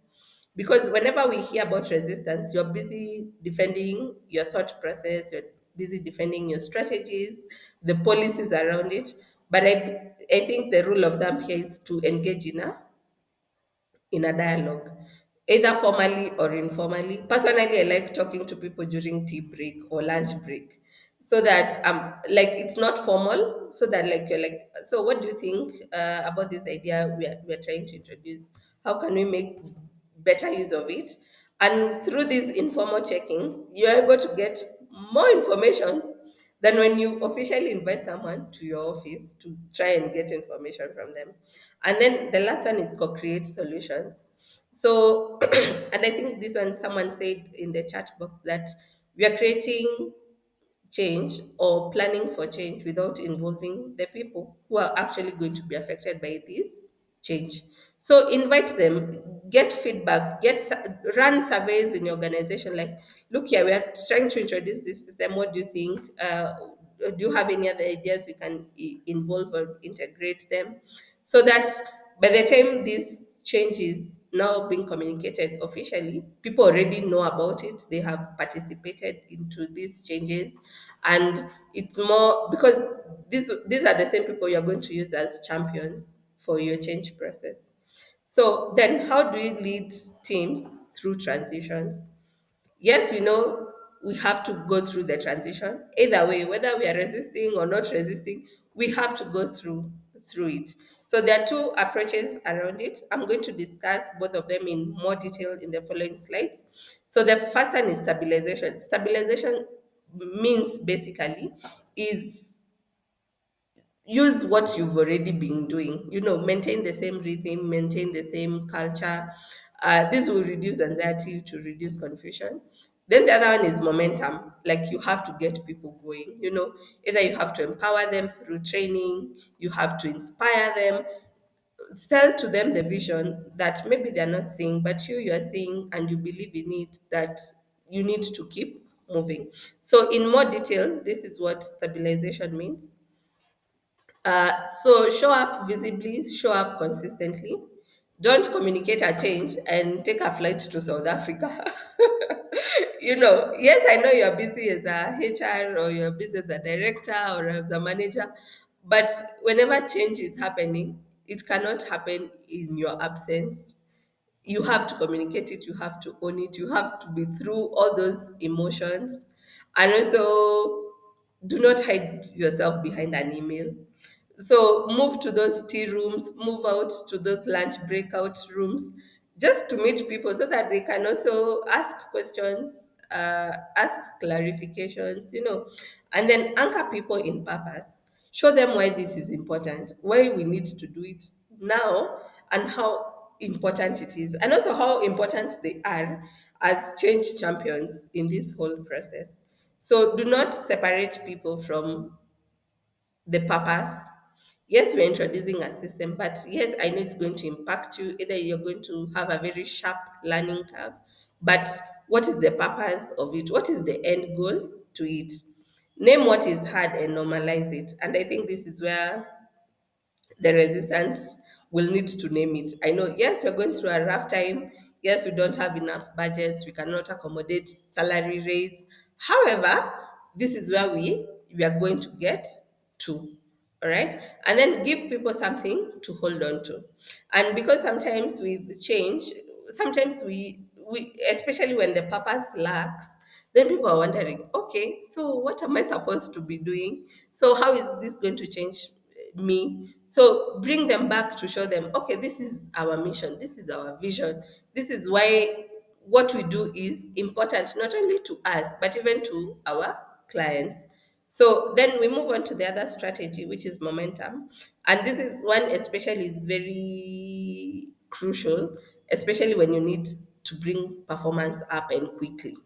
Because whenever we hear about resistance, you're busy defending your thought process, you're busy defending your strategies, the policies around it. But I think the rule of thumb here is to engage in a dialogue, either formally or informally. Personally, I like talking to people during tea break or lunch break, so that like it's not formal, so that like you're like, so what do you think about this idea we're trying to introduce? How can we make better use of it? And through these informal check-ins, you're able to get more information than when you officially invite someone to your office to try and get information from them. And then the last one is co-create solutions. So, and I think this one, someone said in the chat box that we are creating change or planning for change without involving the people who are actually going to be affected by this change. So invite them, get feedback, run surveys in your organization. Like, look here, we are trying to introduce this system. What do you think? Do you have any other ideas we can involve or integrate them, so that by the time this change is now being communicated officially, people already know about it, they have participated into these changes, and it's more because these are the same people you're going to use as champions for your change process. So then how do we lead teams through transitions? Yes, we know we have to go through the transition. Either way, whether we are resisting or not resisting, we have to go through it. So there are two approaches around it. I'm going to discuss both of them in more detail in the following slides. So the first one is stabilization. Stabilization means basically is use what you've already been doing, maintain the same rhythm, maintain the same culture. This will reduce anxiety, to reduce confusion. Then the other one is momentum, like you have to get people going, either you have to empower them through training, you have to inspire them, sell to them the vision that maybe they're not seeing, but you're seeing and you believe in it, that you need to keep moving. So in more detail, this is what stabilization means. So show up visibly, show up consistently. Don't communicate a change and take a flight to South Africa. Yes, I know you're busy as a HR or you're busy as a director or as a manager, but whenever change is happening, it cannot happen in your absence. You have to communicate it, you have to own it, you have to be through all those emotions. And also, do not hide yourself behind an email. So move to those tea rooms, move out to those lunch breakout rooms, just to meet people so that they can also ask questions, ask clarifications, and then anchor people in purpose. Show them why this is important, why we need to do it now, and how important it is, and also how important they are as change champions in this whole process. So do not separate people from the purpose. Yes, we're introducing a system, but yes, I know it's going to impact you. Either you're going to have a very sharp learning curve, but what is the purpose of it? What is the end goal to it? Name what is hard and normalize it. And I think this is where the resistance will need to name it. I know, yes, we're going through a rough time. Yes, we don't have enough budgets. We cannot accommodate salary raise. However, this is where we are going to get to. All right. And then give people something to hold on to. And because sometimes with change, sometimes we especially when the purpose lacks, then people are wondering, okay, so what am I supposed to be doing? So how is this going to change me? So bring them back to show them, okay, this is our mission, this is our vision, this is why what we do is important not only to us but even to our clients. So then we move on to the other strategy, which is momentum. And this is one especially is very crucial, especially when you need to bring performance up and quickly.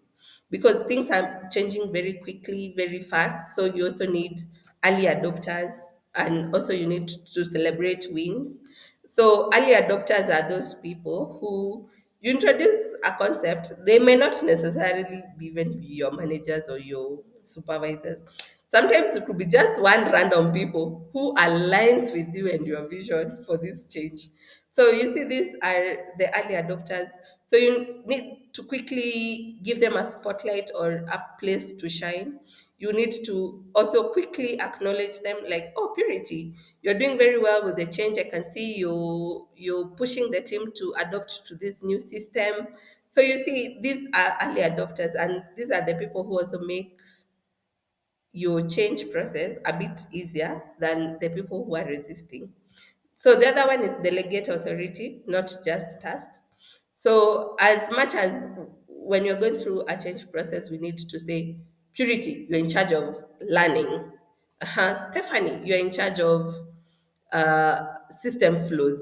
Because things are changing very quickly, very fast. So you also need early adopters, and also you need to celebrate wins. So early adopters are those people who you introduce a concept, they may not necessarily even be your managers or your supervisors. Sometimes it could be just one random people who aligns with you and your vision for this change. So you see, these are the early adopters. So you need to quickly give them a spotlight or a place to shine. You need to also quickly acknowledge them, like, oh, Purity, you're doing very well with the change. I can see you're pushing the team to adopt to this new system. So you see, these are early adopters, and these are the people who also make your change process a bit easier than the people who are resisting. So the other one is delegate authority, not just tasks. So as much as when you're going through a change process, we need to say, Purity, you're in charge of learning. Stephanie, you're in charge of system flows.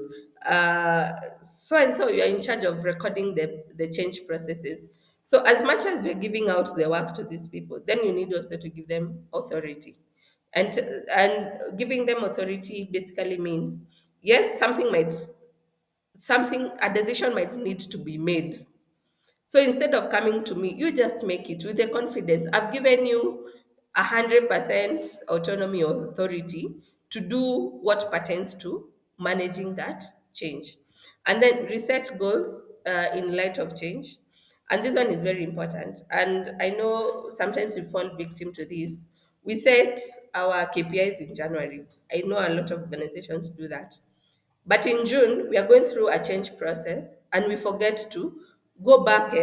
So and so, you're in charge of recording the change processes. So as much as we're giving out the work to these people, then you need also to give them authority. And giving them authority basically means, yes, something a decision might need to be made. So instead of coming to me, you just make it with the confidence. I've given you 100% autonomy or authority to do what pertains to managing that change. And then reset goals in light of change. And this one is very important. And I know sometimes we fall victim to this. We set our KPIs in January. I know a lot of organizations do that. But in June, we are going through a change process and we forget to go back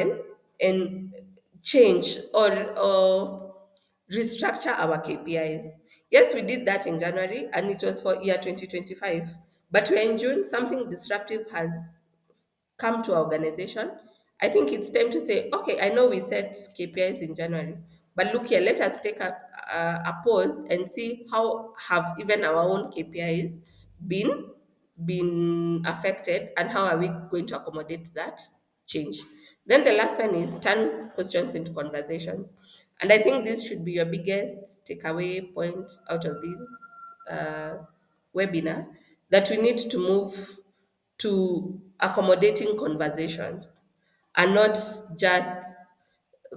and change or restructure our KPIs. Yes, we did that in January and it was for year 2025. But we're in June, something disruptive has come to our organization. I think it's time to say, okay, I know we set KPIs in January, but look here, let us take a pause and see how have even our own KPIs been affected, and how are we going to accommodate that change. Then the last one is turn questions into conversations, and I think this should be your biggest takeaway point out of this uh, webinar, that we need to move to accommodating conversations and not just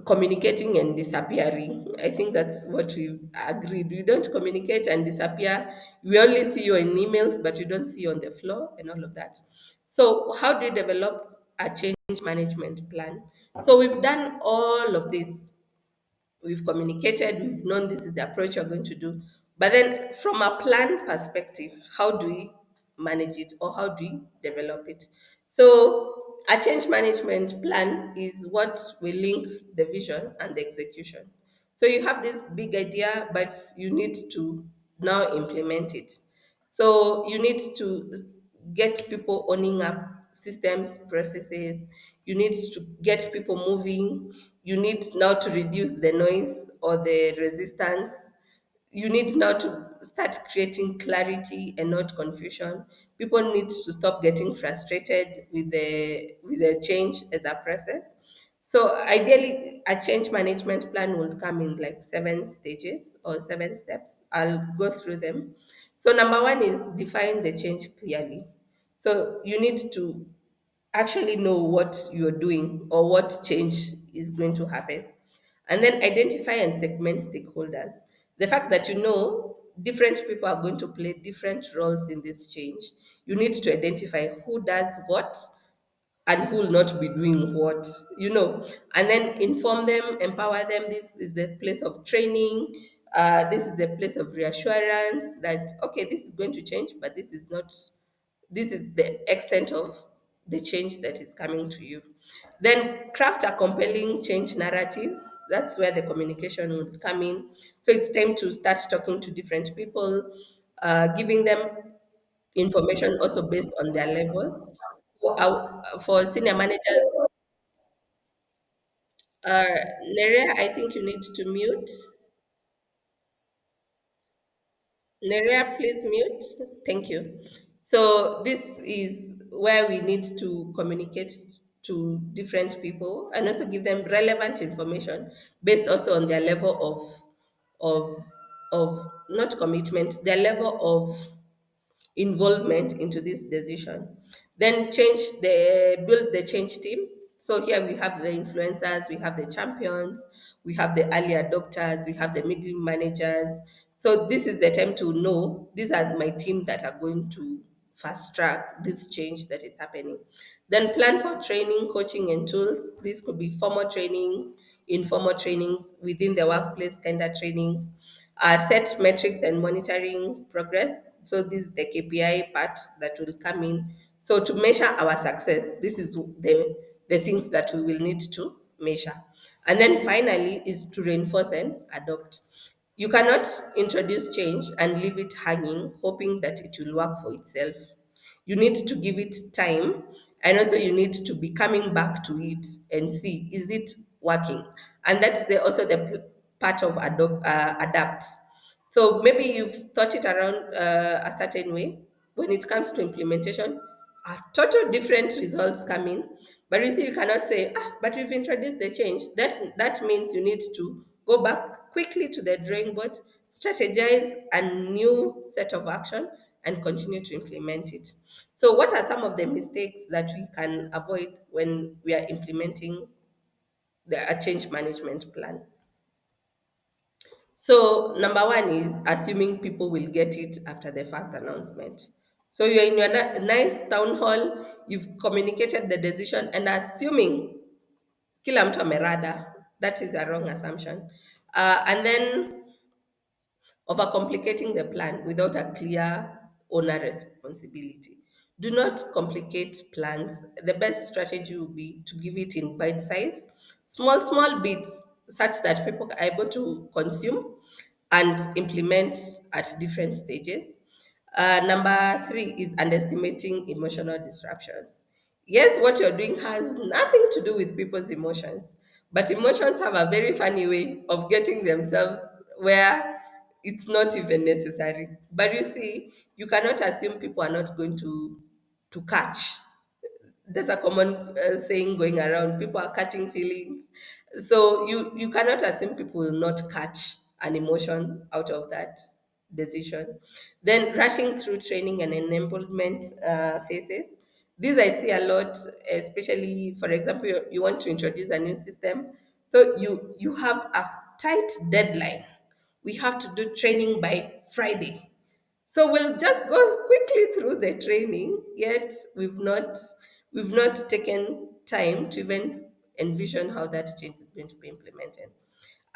communicating and disappearing. I think that's what we've agreed. We don't communicate and disappear. We only see you in emails, but we don't see you on the floor and all of that. So, how do you develop a change management plan? So, we've done all of this. We've communicated, we've known this is the approach you're going to do. But then, from a plan perspective, how do we manage it, or how do we develop it? So, a change management plan is what will link the vision and the execution. So, you have this big idea, but you need to now implement it. So you need to get people owning up systems, processes. You need to get people moving. You need now to reduce the noise or the resistance. You need now to start creating clarity and not confusion. People need to stop getting frustrated with the change as a process. So ideally, a change management plan will come in like 7 stages or 7 steps. I'll go through them. So number one is define the change clearly. So you need to actually know what you're doing or what change is going to happen. And then identify and segment stakeholders. The fact that you know different people are going to play different roles in this change, you need to identify who does what and who will not be doing what, and then inform them, empower them. This is the place of training. This is the place of reassurance that, okay, this is going to change, but this is not, this is the extent of the change that is coming to you. Then craft a compelling change narrative. That's where the communication would come in. So it's time to start talking to different people, giving them information also based on their level. So, for senior managers, Nerea, I think you need to mute. Nerea, please mute. Thank you. So this is where we need to communicate to different people and also give them relevant information based also on their level of of not commitment, their level of involvement into this decision. Then build the change team. So here we have the influencers, we have the champions, we have the early adopters, we have the middle managers. So this is the time to know these are my team that are going to fast track this change that is happening. Then plan for training, coaching, and tools. This could be formal trainings, informal trainings, within the workplace kind of trainings. Set metrics and monitoring progress. So this is the KPI part that will come in. So to measure our success, this is the things that we will need to measure. And then finally is to reinforce and adopt. You cannot introduce change and leave it hanging, hoping that it will work for itself. You need to give it time, and also you need to be coming back to it and see is it working. And that's also the part of adapt. So maybe you've thought it around a certain way. When it comes to implementation, total different results come in. But you see, you cannot say, but we've introduced the change. That means you need to go back quickly to the drawing board, strategize a new set of action, and continue to implement it. So, what are some of the mistakes that we can avoid when we are implementing a change management plan? So, number one is assuming people will get it after the first announcement. So, you're in your nice town hall, you've communicated the decision, and assuming kila mtu amerada, that is a wrong assumption. And then overcomplicating the plan without a clear owner responsibility. Do not complicate plans. The best strategy will be to give it in bite size, small bits, such that people are able to consume and implement at different stages. Number three is underestimating emotional disruptions. Yes, what you're doing has nothing to do with people's emotions, but emotions have a very funny way of getting themselves where it's not even necessary. But you see, you cannot assume people are not going to catch. There's a common saying going around, people are catching feelings. So you cannot assume people will not catch an emotion out of that decision. Then rushing through training and enablement phases. These I see a lot, especially, for example, you want to introduce a new system, so you have a tight deadline. We have to do training by Friday, so we'll just go quickly through the training, yet we've not taken time to even envision how that change is going to be implemented.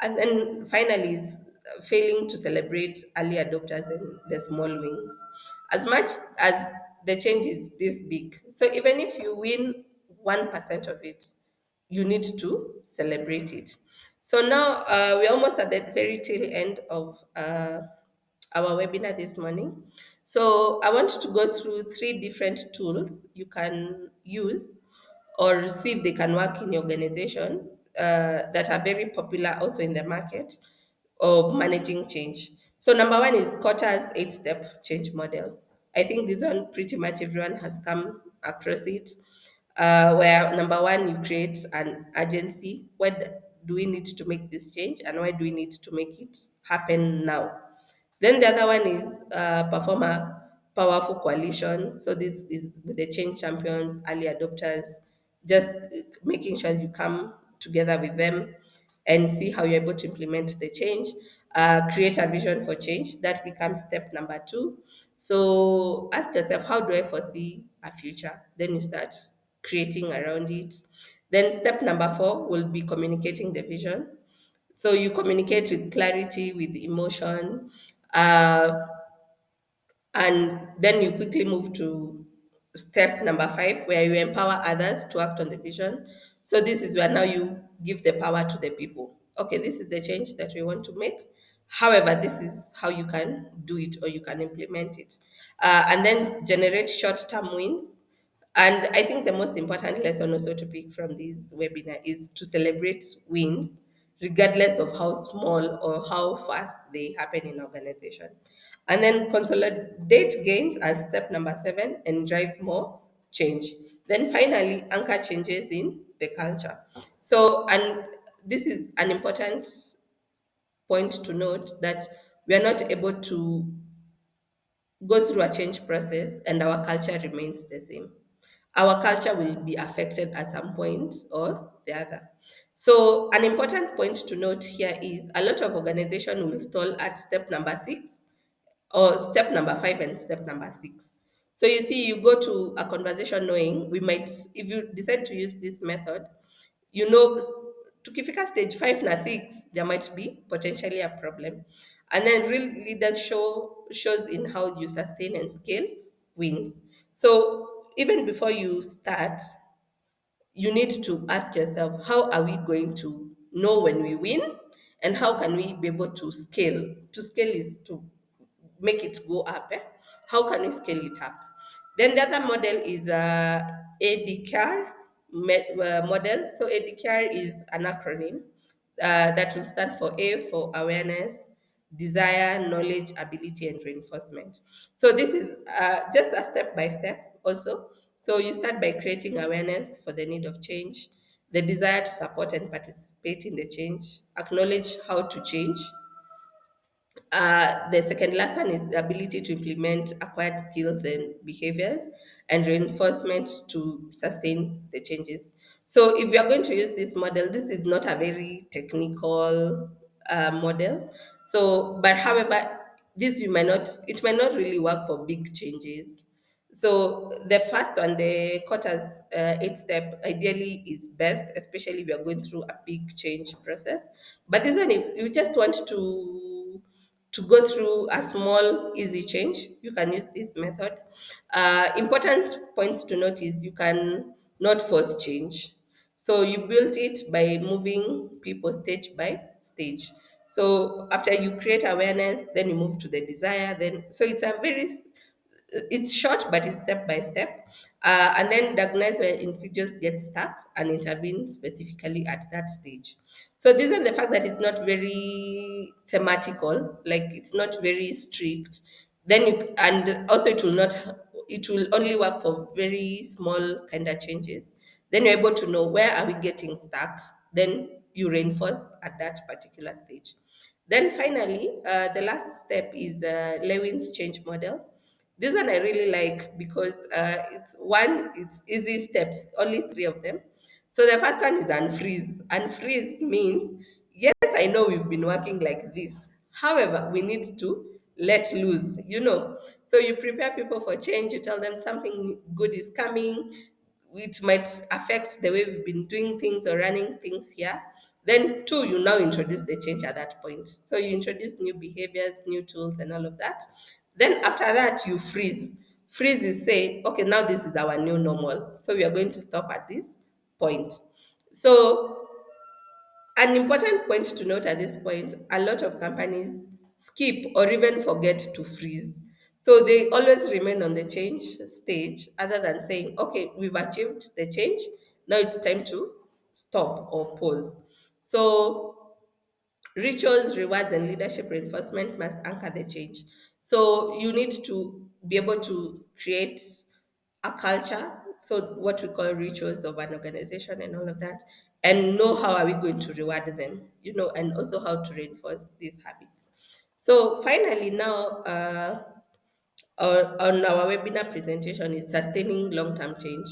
And then finally is failing to celebrate early adopters and the small wins. As much as the change is this big, so even if you win 1% of it, you need to celebrate it. So now we're almost at the very tail end of our webinar this morning. So I want to go through three different tools you can use or see if they can work in your organization that are very popular also in the market of managing change. So number one is Kotter's 8-step change model. I think this one pretty much everyone has come across it. Where number one, you create an agency. Do we need to make this change, and why do we need to make it happen now? Then the other one is perform a powerful coalition. So this is with the change champions, early adopters, just making sure you come together with them and see how you're able to implement the change. Create a vision for change. That becomes step number two. So ask yourself, how do I foresee a future? Then you start creating around it. Then step number four will be communicating the vision. So you communicate with clarity, with emotion, uh, and then you quickly move to step number five, where you empower others to act on the vision. So this is where now you give the power to the people. Okay, this is the change that we want to make. However, this is how you can do it or you can implement it. And then generate short term wins. And I think the most important lesson also to pick from this webinar is to celebrate wins, regardless of how small or how fast they happen in organization. And then consolidate gains as step number 7 and drive more change. Then finally, anchor changes in the culture. So, and this is an important point to note that we are not able to go through a change process and our culture remains the same. Our culture will be affected at some point or the other. So, an important point to note here is a lot of organization will stall at step number 6 or step number 5 and step number 6. So you see, you go to a conversation knowing we might, if you decide to use this method, you know, tukifika stage 5 na 6 there might be potentially a problem. And then real leaders shows in how you sustain and scale wins. So even before you start, you need to ask yourself, how are we going to know when we win, and how can we be able to scale? To scale is to make it go up. How can we scale it up? Then the other model is ADKAR model. So ADKAR is an acronym that will stand for A for awareness, desire, knowledge, ability, and reinforcement. So this is just a step by step also. So you start by creating awareness for the need of change, the desire to support and participate in the change, acknowledge how to change, the second last one is the ability to implement acquired skills and behaviors and reinforcement to sustain the changes. So, if we are going to use this model, this is not a very technical model. So, but however, this you might not, it might not really work for big changes. So the first one, the quarters 8 step, ideally is best, especially if you're going through a big change process. But this one, if you just want to go through a small, easy change, you can use this method. Important points to note is you can not force change. So you build it by moving people stage by stage. So after you create awareness, then you move to the desire. Then so it's a very it's short, but it's step by step. And then diagnose when individuals get stuck and intervene specifically at that stage. So this is the fact that it's not very thematical, like it's not very strict. Then you and also it will only work for very small kind of changes. Then you're able to know where are we getting stuck. Then you reinforce at that particular stage. Then finally, the last step is Lewin's change model. This one I really like because it's easy steps, only 3 of them. So the first one is unfreeze. Unfreeze means, yes, I know we've been working like this. However, we need to let loose. So you prepare people for change, you tell them something good is coming, which might affect the way we've been doing things or running things here. Then, two, you now introduce the change at that point. So you introduce new behaviors, new tools, and all of that. Then, after that, you freeze. Freeze is say, okay, now this is our new normal. So we are going to stop at this point. So an important point to note at this point, a lot of companies skip or even forget to freeze. So they always remain on the change stage other than saying, okay, we've achieved the change. Now it's time to stop or pause. So rituals, rewards, and leadership reinforcement must anchor the change. So you need to be able to create a culture, so what we call rituals of an organization and all of that, and know how are we going to reward them, and also how to reinforce these habits. So finally, now on our webinar presentation is sustaining long-term change.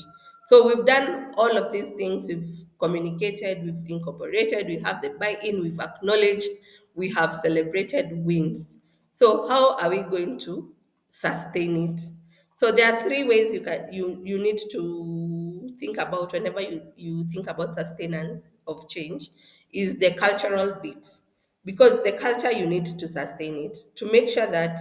So we've done all of these things, we've communicated, we've incorporated, we have the buy-in, we've acknowledged, we have celebrated wins. So how are we going to sustain it? So there are 3 ways you need to think about whenever you think about sustenance of change is the cultural bit, because the culture you need to sustain it to make sure that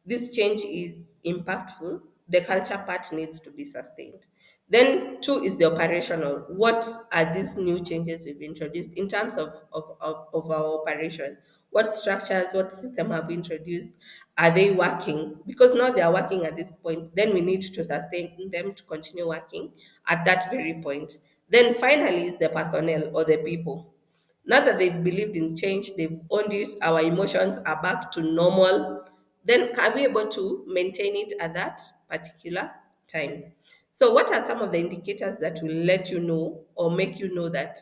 this change is impactful. The culture part needs to be sustained. Then two is the operational. What are these new changes we've introduced in terms of our operation? What structures, what system have we introduced? Are they working? Because now they are working at this point, then we need to sustain them to continue working at that very point. Then finally is the personnel or the people. Now that they've believed in change, they've owned it, our emotions are back to normal. then are we able to maintain it at that particular time? So, what are some of the indicators that will let you know or make you know that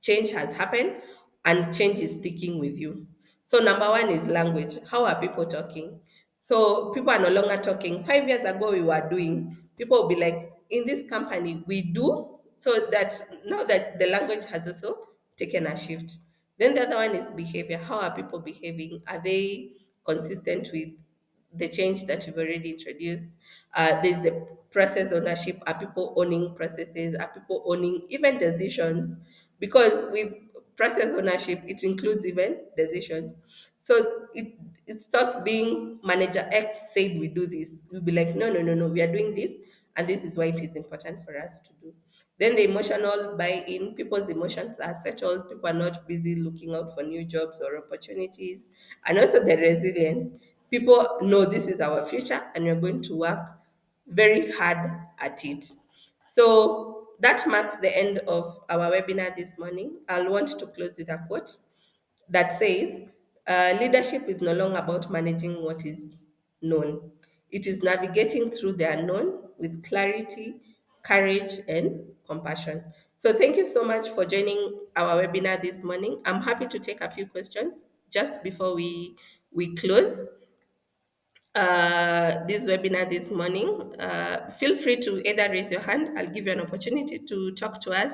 change has happened and change is sticking with you? So, number one is language. How are people talking? So, people are no longer talking. 5 years ago, we were doing, people will be like, in this company, we do. So, that now that the language has also taken a shift. Then the other one is behavior. How are people behaving? Are they consistent with the change that you've already introduced? There's the process ownership. Are people owning processes? Are people owning even decisions? Because with process ownership, it includes even decisions. So it starts being manager X said we do this. We'll be like, no, no, no, no, we are doing this, and this is why it is important for us to do. Then the emotional buy-in, people's emotions are settled, people are not busy looking out for new jobs or opportunities. And also the resilience. People know this is our future and we're going to work very hard at it. So that marks the end of our webinar this morning. I'll want to close with a quote that says, leadership is no longer about managing what is known. It is navigating through the unknown with clarity, courage, and compassion. So, thank you so much for joining our webinar this morning. I'm happy to take a few questions just before we close this webinar this morning. Feel free to either raise your hand, I'll give you an opportunity to talk to us,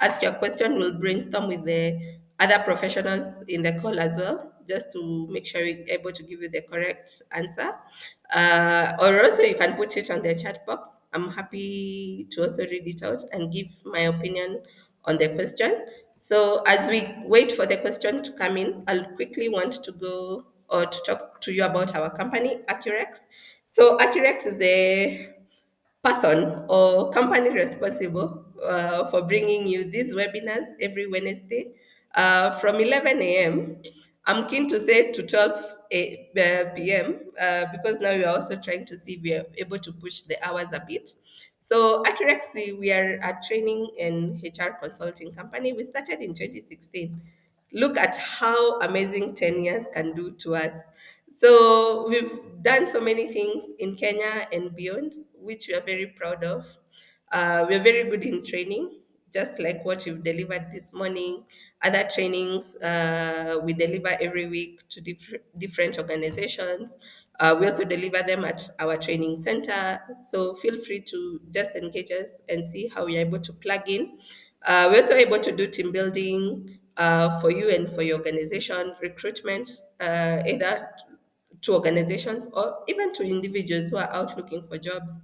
ask your question, we'll brainstorm with the other professionals in the call as well, just to make sure we're able to give you the correct answer. Or also you can put it on the chat box. I'm happy to also read it out and give my opinion on the question. So as we wait for the question to come in, I'll quickly want to go or to talk to you about our company, ACCUREX. So ACCUREX is the person or company responsible for bringing you these webinars every Wednesday from 11 a.m. I'm keen to say to 12 p.m. Because now we are also trying to see if we are able to push the hours a bit. So Accuracy, we are a training and HR consulting company. We started in 2016. Look at how amazing 10 years can do to us. So we've done so many things in Kenya and beyond, which we are very proud of. We're very good in training, just like what you've delivered this morning. Other trainings we deliver every week to different organizations. We also deliver them at our training center. So feel free to just engage us and see how we are able to plug in. We're also able to do team building for you and for your organization, recruitment, either to organizations or even to individuals who are out looking for jobs.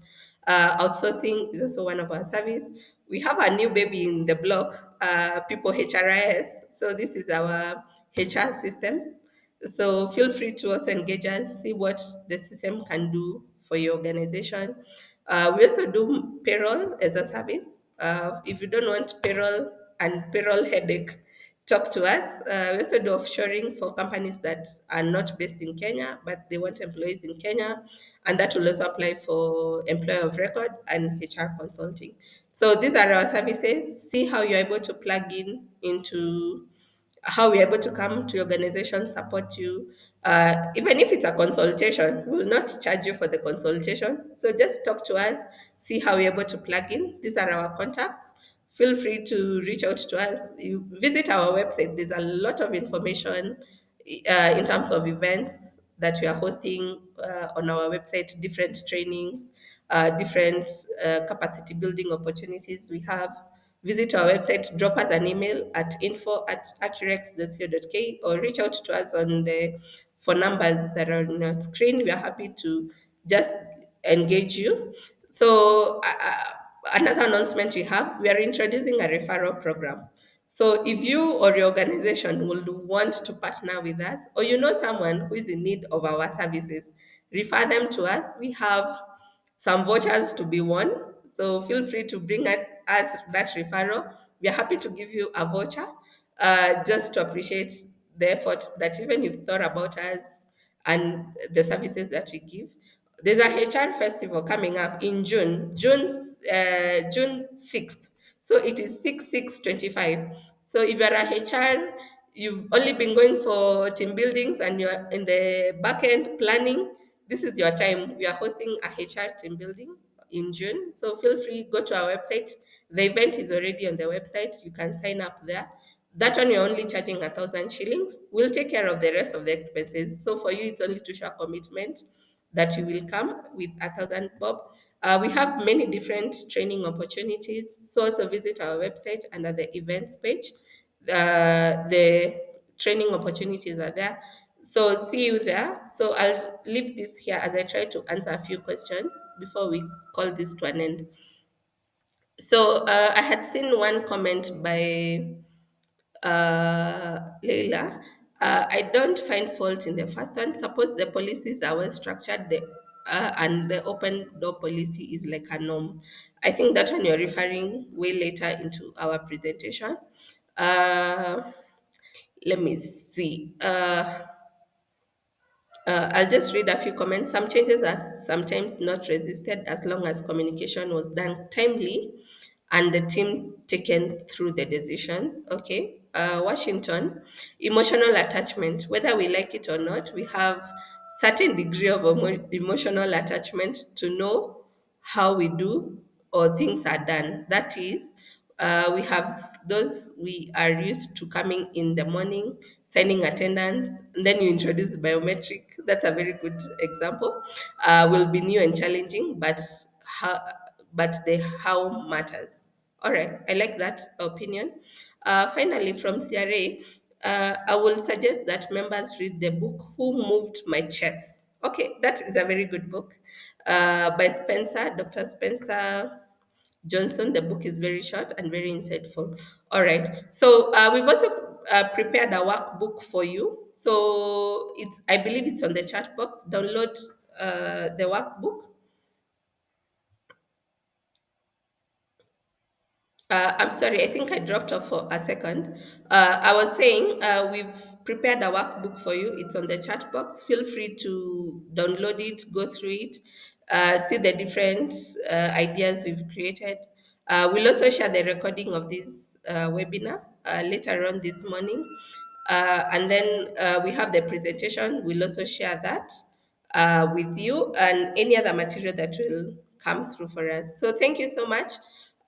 Outsourcing is also one of our services. We have a new baby in the block, People HRIS. So this is our HR system. So feel free to also engage us, see what the system can do for your organization. We also do payroll as a service. If you don't want payroll and payroll headache, talk to us. We also do offshoring for companies that are not based in Kenya, but they want employees in Kenya. And that will also apply for employer of record and HR consulting. So these are our services. See how you're able to plug in into how we're able to come to your organization, support you. Even if it's a consultation, we will not charge you for the consultation. So just talk to us, see how we're able to plug in. These are our contacts. Feel free to reach out to us. You visit our website. There's a lot of information in terms of events that we are hosting on our website, different trainings, different capacity building opportunities we have. Visit our website, drop us an email at info@accurex.co.ke or reach out to us on the phone numbers that are on your screen. We are happy to just engage you. So, another announcement we are introducing a referral program. So, if you or your organization would want to partner with us, or you know someone who is in need of our services, refer them to us. We have some vouchers to be won. So feel free to bring us that referral. We are happy to give you a voucher just to appreciate the effort that even you've thought about us and the services that we give. There's a HR festival coming up in June 6th. So it is 6/6/25. So if you're a HR, you've only been going for team buildings and you're in the back end planning, this is your time. We are hosting a HR team building in June. So feel free, go to our website. The event is already on the website. You can sign up there. That one you're only charging 1,000 shillings. We'll take care of the rest of the expenses. So for you, it's only to show commitment that you will come with 1,000 bob. We have many different training opportunities. So also visit our website under the events page. The training opportunities are there. So see you there. So I'll leave this here as I try to answer a few questions before we call this to an end. So I had seen one comment by Leila. I don't find fault in the first one. Suppose the policies are well structured, and the open door policy is like a norm. I think that one you're referring way later into our presentation. Uh, Let me see. I'll just read a few comments. Some changes are sometimes not resisted as long as communication was done timely and the team taken through the decisions. Okay. Washington, emotional attachment. Whether we like it or not, we have certain degree of emotional attachment to know how we do or things are done. That is, we have those we are used to coming in the morning, signing attendance, and then you introduce the biometric. That's a very good example. Will be new and challenging, how, but the how matters. All right, I like that opinion. Finally, from CRA, I will suggest that members read the book "Who Moved My Chess." Okay, that is a very good book by Dr. Spencer Johnson. The book is very short and very insightful. All right. So we've also prepared a workbook for you. So I believe it's on the chat box. Download the workbook. I'm sorry, I think I dropped off for a second. I was saying we've prepared a workbook for you. It's on the chat box. Feel free to download it, go through it, see the different ideas we've created. We'll also share the recording of this webinar later on this morning. And then we have the presentation. We'll also share that with you and any other material that will come through for us. So thank you so much.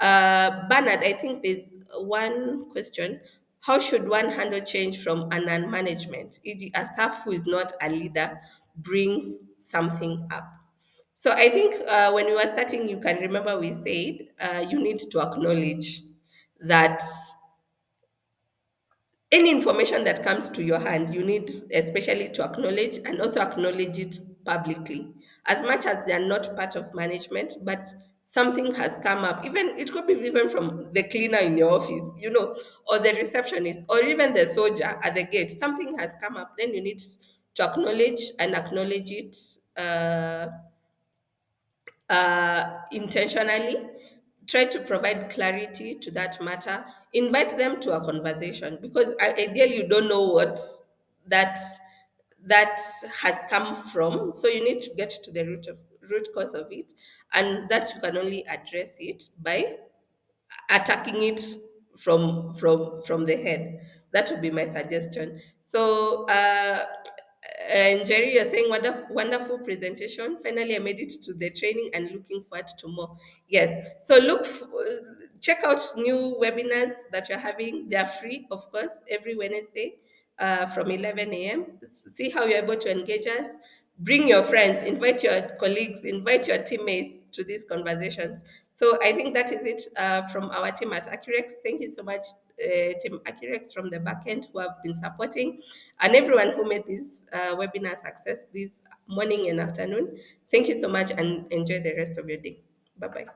Bernard, I think there's one question. How should one handle change from an management, e.g., a staff who is not a leader brings something up? So I think when we were starting, you can remember we said you need to acknowledge that any information that comes to your hand, you need especially to acknowledge and also acknowledge it publicly. As much as they are not part of management, but something has come up, even it could be even from the cleaner in your office, or the receptionist, or even the soldier at the gate, something has come up, then you need to acknowledge it intentionally. Try to provide clarity to that matter. Invite them to a conversation because ideally you don't know what that that has come from. So you need to get to the root cause of it, and that you can only address it by attacking it from the head. That would be my suggestion. So and Jerry, you're saying wonderful presentation. Finally, I made it to the training and looking forward to more. Yes. So check out new webinars that you're having. They are free, of course, every Wednesday from 11 a.m. See how you're able to engage us. Bring your friends, invite your colleagues, invite your teammates to these conversations. So I think that is it from our team at ACCUREX. Thank you so much, Team ACCUREX from the back end who have been supporting, and everyone who made this webinar success this morning and afternoon. Thank you so much and enjoy the rest of your day. Bye-bye.